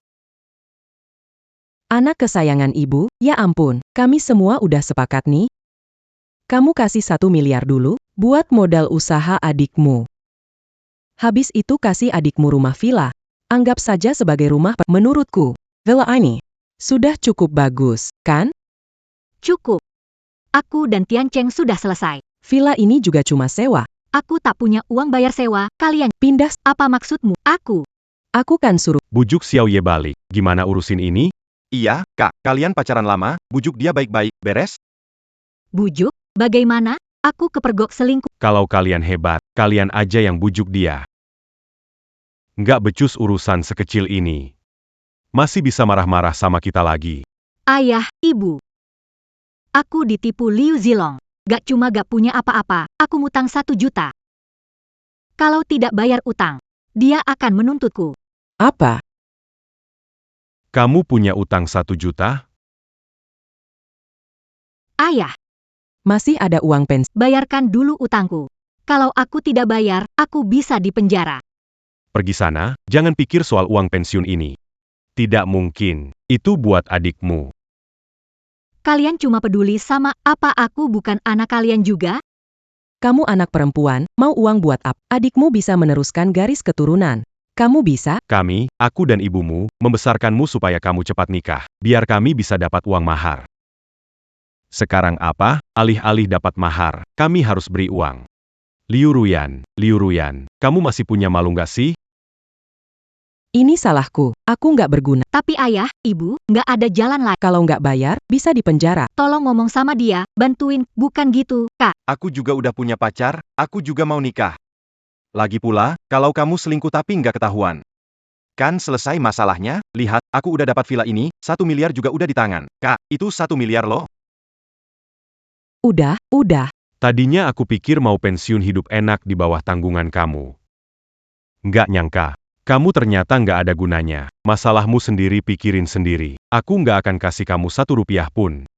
anak kesayangan ibu, ya ampun, kami semua udah sepakat nih. Kamu kasih 1 miliar dulu, buat modal usaha adikmu. Habis itu kasih adikmu rumah villa. Anggap saja sebagai rumah. Menurutku, villa ini sudah cukup bagus, kan? cukup. Aku dan Tian Cheng sudah selesai. Villa ini juga cuma sewa. Aku tak punya uang bayar sewa, kalian Pindah, apa maksudmu? aku kan suruh. Bujuk Xiao Ye balik. Gimana urusin ini? Iya, Kak. Kalian pacaran lama, bujuk dia baik-baik, beres? Bujuk? Bagaimana? Aku kepergok selingkuh. Kalau kalian hebat, kalian aja yang bujuk dia. Nggak becus urusan sekecil ini. Masih bisa marah-marah sama kita lagi. Ayah, ibu. Aku ditipu Liu Zilong. Gak cuma gak punya apa-apa, aku ngutang 1 juta. Kalau tidak bayar utang, dia akan menuntutku. Apa? Kamu punya utang 1 juta? Ayah, Masih ada uang pensiun. bayarkan dulu utangku. Kalau aku tidak bayar, aku bisa dipenjara. Pergi sana, jangan pikir soal uang pensiun ini. Tidak mungkin, itu buat adikmu. Kalian cuma peduli sama apa aku bukan anak kalian juga? Kamu anak perempuan, mau uang buat apa? Adikmu bisa meneruskan garis keturunan. Kamu bisa? Aku dan ibumu, membesarkanmu supaya kamu cepat nikah, biar kami bisa dapat uang mahar. Sekarang apa? Alih-alih dapat mahar, kami harus beri uang. Liu Ruyan, kamu masih punya malu nggak sih? Ini salahku. Aku nggak berguna. Tapi ayah, ibu, nggak ada jalan lain. Kalau nggak bayar, bisa dipenjara. Tolong ngomong sama dia, bantuin, bukan gitu, Kak. Aku juga udah punya pacar, aku juga mau nikah. Lagi pula, kalau kamu selingkuh tapi nggak ketahuan. Kan selesai masalahnya, lihat, aku udah dapat villa ini, 1 miliar juga udah di tangan. Kak, itu 1 miliar loh. Udah. Tadinya aku pikir mau pensiun hidup enak di bawah tanggungan kamu. Nggak nyangka. Kamu ternyata nggak ada gunanya. Masalahmu sendiri pikirin sendiri. Aku nggak akan kasih kamu 1 rupiah pun.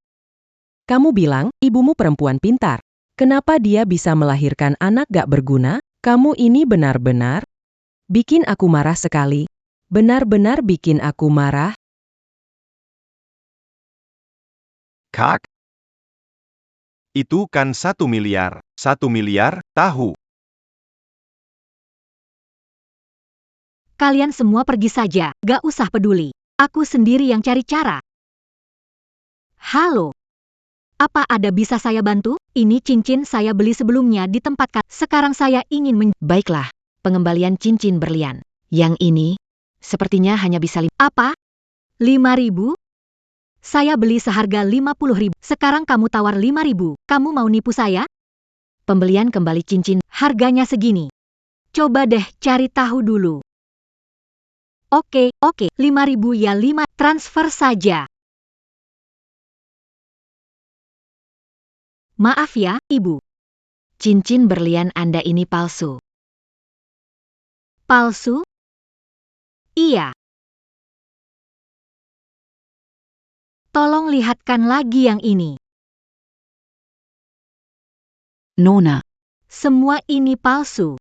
Kamu bilang, ibumu perempuan pintar. Kenapa dia bisa melahirkan anak gak berguna? Kamu ini benar-benar bikin aku marah sekali. Benar-benar bikin aku marah. Kak, itu kan 1 miliar. 1 miliar, tahu. Kalian semua pergi saja, gak usah peduli. Aku sendiri yang cari cara. Halo. Apa ada bisa saya bantu? Ini cincin saya beli sebelumnya di tempat sekarang saya ingin Baiklah, pengembalian cincin berlian. Yang ini, sepertinya hanya bisa Apa? 5.000? Saya beli seharga 50.000. Sekarang kamu tawar 5.000. Kamu mau nipu saya? Pembelian kembali cincin. Harganya segini. Coba deh cari tahu dulu. Oke, 5.000 ya 5, transfer saja. Maaf ya, Ibu. Cincin berlian Anda ini palsu. Palsu? Iya. Tolong lihatkan lagi yang ini. Nona, Semua ini palsu.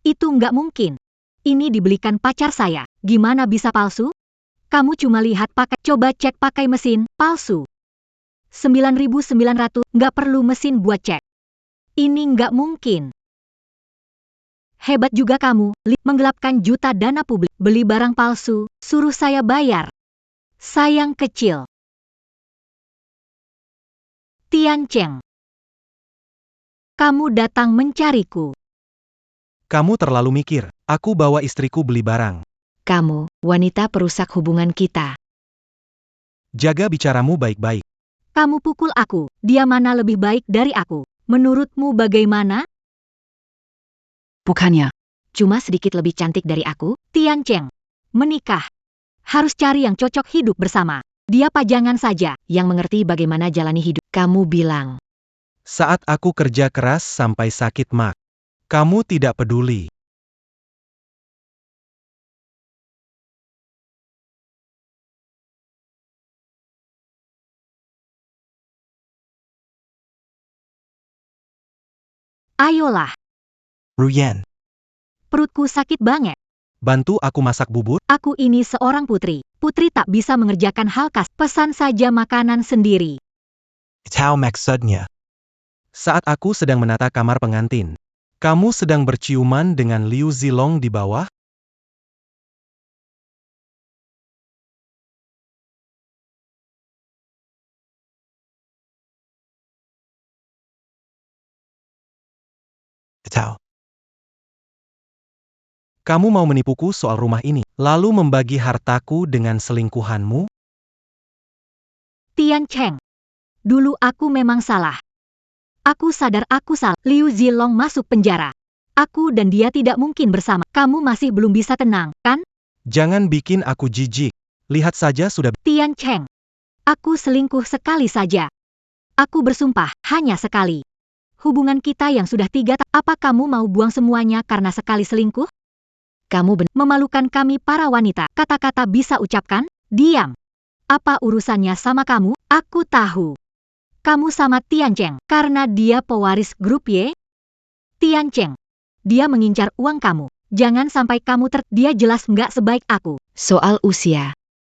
Itu nggak mungkin. Ini dibelikan pacar saya. Gimana bisa palsu? Kamu cuma lihat pakai, coba cek pakai mesin, palsu. 9.900, nggak perlu mesin buat cek. Ini nggak mungkin. Hebat juga kamu, menggelapkan juta dana publik, beli barang palsu, suruh saya bayar. Sayang kecil. Tian Cheng. Kamu datang mencariku. Kamu terlalu mikir. Aku bawa istriku beli barang. kamu, wanita perusak hubungan kita. Jaga bicaramu baik-baik. Kamu pukul aku, dia mana lebih baik dari aku? Menurutmu bagaimana? Bukannya, cuma sedikit lebih cantik dari aku? Tian Cheng. Menikah. Harus cari yang cocok hidup bersama. Dia pajangan saja. Yang mengerti bagaimana jalani hidup. Kamu bilang, Saat aku kerja keras sampai sakit mak. Kamu tidak peduli. Ayolah, Ruyen, perutku sakit banget. Bantu aku masak bubur? Aku ini seorang putri. Putri tak bisa mengerjakan hal pesan saja makanan sendiri. Tao maksudnya. Saat aku sedang menata kamar pengantin. Kamu sedang berciuman dengan Liu Zilong di bawah? Tao. Kamu mau menipuku soal rumah ini, lalu membagi hartaku dengan selingkuhanmu? Tian Cheng. Dulu aku memang salah. Aku sadar aku salah. Liu Zilong masuk penjara. Aku dan dia tidak mungkin bersama. Kamu masih belum bisa tenang, kan? Jangan bikin aku jijik. Lihat saja sudah. Tian Cheng. Aku selingkuh sekali saja. Aku bersumpah, hanya sekali. Hubungan kita yang sudah 3 tahun, apa kamu mau buang semuanya karena sekali selingkuh? Kamu Memalukan kami para wanita. Kata-kata bisa ucapkan, diam. Apa urusannya sama kamu? Aku tahu. Kamu sama Tian Cheng, karena dia pewaris grup Y. Tian Cheng. Dia mengincar uang kamu. Jangan sampai kamu dia jelas nggak sebaik aku. Soal usia,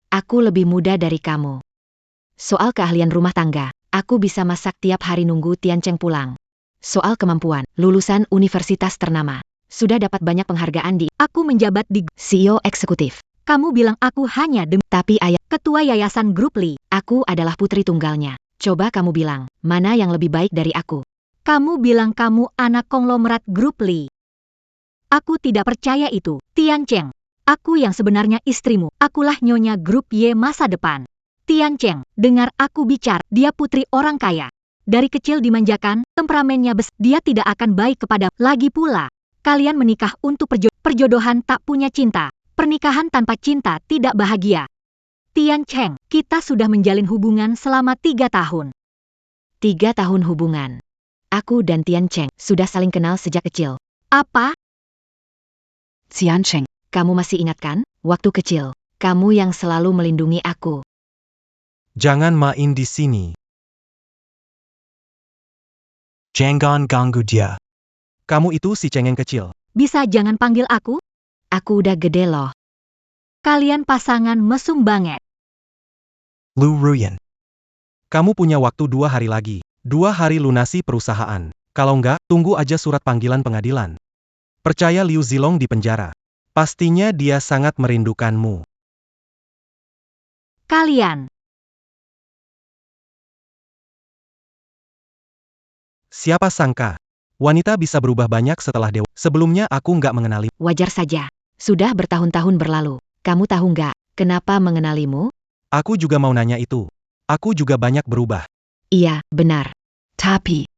aku lebih muda dari kamu. Soal keahlian rumah tangga, aku bisa masak tiap hari nunggu Tian Cheng pulang. Soal kemampuan, lulusan universitas ternama. Sudah dapat banyak penghargaan di... Aku menjabat di CEO eksekutif. Kamu bilang aku hanya tapi ayah ketua yayasan grup Li. Aku adalah putri tunggalnya. Coba kamu bilang, mana yang lebih baik dari aku? Kamu bilang kamu anak konglomerat grup Li. Aku tidak percaya itu, Tian Cheng. Aku yang sebenarnya istrimu. Akulah nyonya grup Y masa depan. Tian Cheng, dengar aku bicara. Dia putri orang kaya. Dari kecil dimanjakan, temperamennya dia tidak akan baik kepada. Lagi pula, kalian menikah untuk perjodohan tak punya cinta. Pernikahan tanpa cinta tidak bahagia. Tian Cheng, kita sudah menjalin hubungan selama 3 tahun. 3 tahun hubungan. Aku dan Tian Cheng sudah saling kenal sejak kecil. Apa? Tian Cheng, Kamu masih ingat kan? Waktu kecil, kamu yang selalu melindungi aku. Jangan main di sini. Jangan ganggu dia. Kamu itu si cengeng kecil. Bisa jangan panggil aku? Aku udah gede loh. Kalian pasangan mesum banget. Lu Ruyan. Kamu punya waktu 2 hari lagi. 2 hari lunasi perusahaan. Kalau enggak, tunggu aja surat panggilan pengadilan. Percaya Liu Zilong di penjara. Pastinya dia sangat merindukanmu. Kalian. Siapa sangka? Wanita bisa berubah banyak setelah dewa. Sebelumnya aku nggak mengenali. Wajar saja. Sudah bertahun-tahun berlalu. Kamu tahu nggak, kenapa mengenalimu? Aku juga mau nanya itu. Aku juga banyak berubah. Iya, benar. Tapi,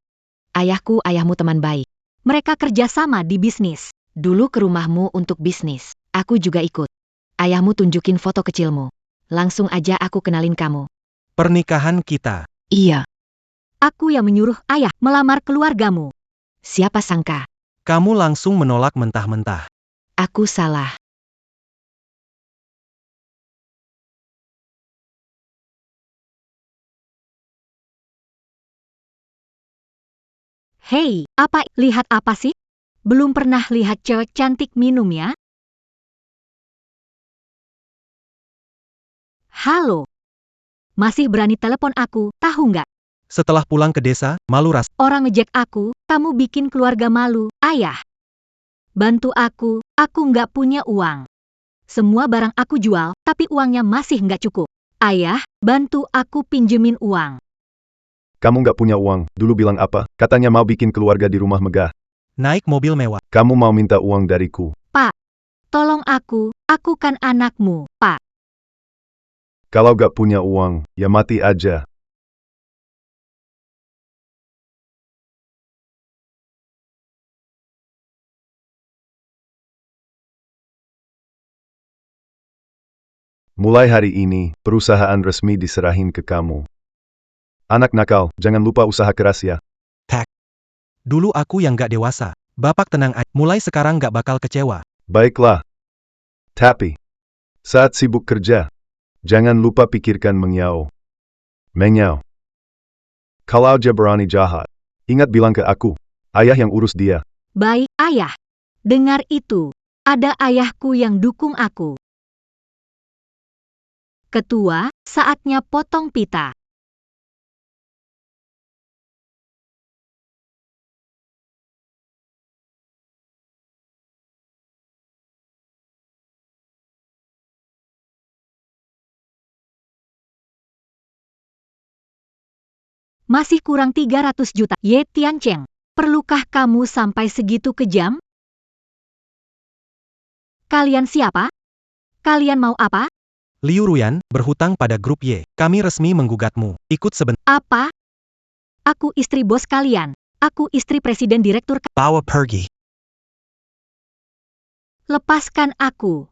ayahmu teman baik. Mereka kerja sama di bisnis. Dulu ke rumahmu untuk bisnis. Aku juga ikut. Ayahmu tunjukin foto kecilmu. Langsung aja aku kenalin kamu. Pernikahan kita. iya. Aku yang menyuruh ayah melamar keluargamu. Siapa sangka? Kamu langsung menolak mentah-mentah. Aku salah. Hei, lihat apa sih? Belum pernah lihat cewek cantik minum ya? Halo. Masih berani telepon aku, tahu nggak? Setelah pulang ke desa, malu ras. Orang ngejek aku, kamu bikin keluarga malu, ayah. Bantu aku nggak punya uang. Semua barang aku jual, tapi uangnya masih nggak cukup. Ayah, bantu aku pinjemin uang. Kamu nggak punya uang, dulu bilang apa? Katanya mau bikin keluarga di rumah megah. Naik mobil mewah. Kamu mau minta uang dariku. Pak, tolong aku kan anakmu, Pak. Kalau nggak punya uang, ya mati aja. Mulai hari ini, perusahaan resmi diserahin ke kamu. Anak nakal, jangan lupa usaha keras ya. Dulu aku yang nggak dewasa. Bapak tenang aja. Mulai sekarang nggak bakal kecewa. Baiklah. Tapi, saat sibuk kerja, jangan lupa pikirkan Mengyao. Mengyao. Kalau dia berani jahat, ingat bilang ke aku. Ayah yang urus dia. Baik, ayah. Dengar itu. Ada ayahku yang dukung aku. Ketua, saatnya potong pita. Masih kurang 300 juta. Ye Tiancheng, perlukah kamu sampai segitu kejam? Kalian siapa? Kalian mau apa? Liu Ruyan, berhutang pada grup Y. Kami resmi menggugatmu. Ikut sebentar. Apa? Aku istri bos kalian. Aku istri presiden direktur. Bawa pergi. Lepaskan aku.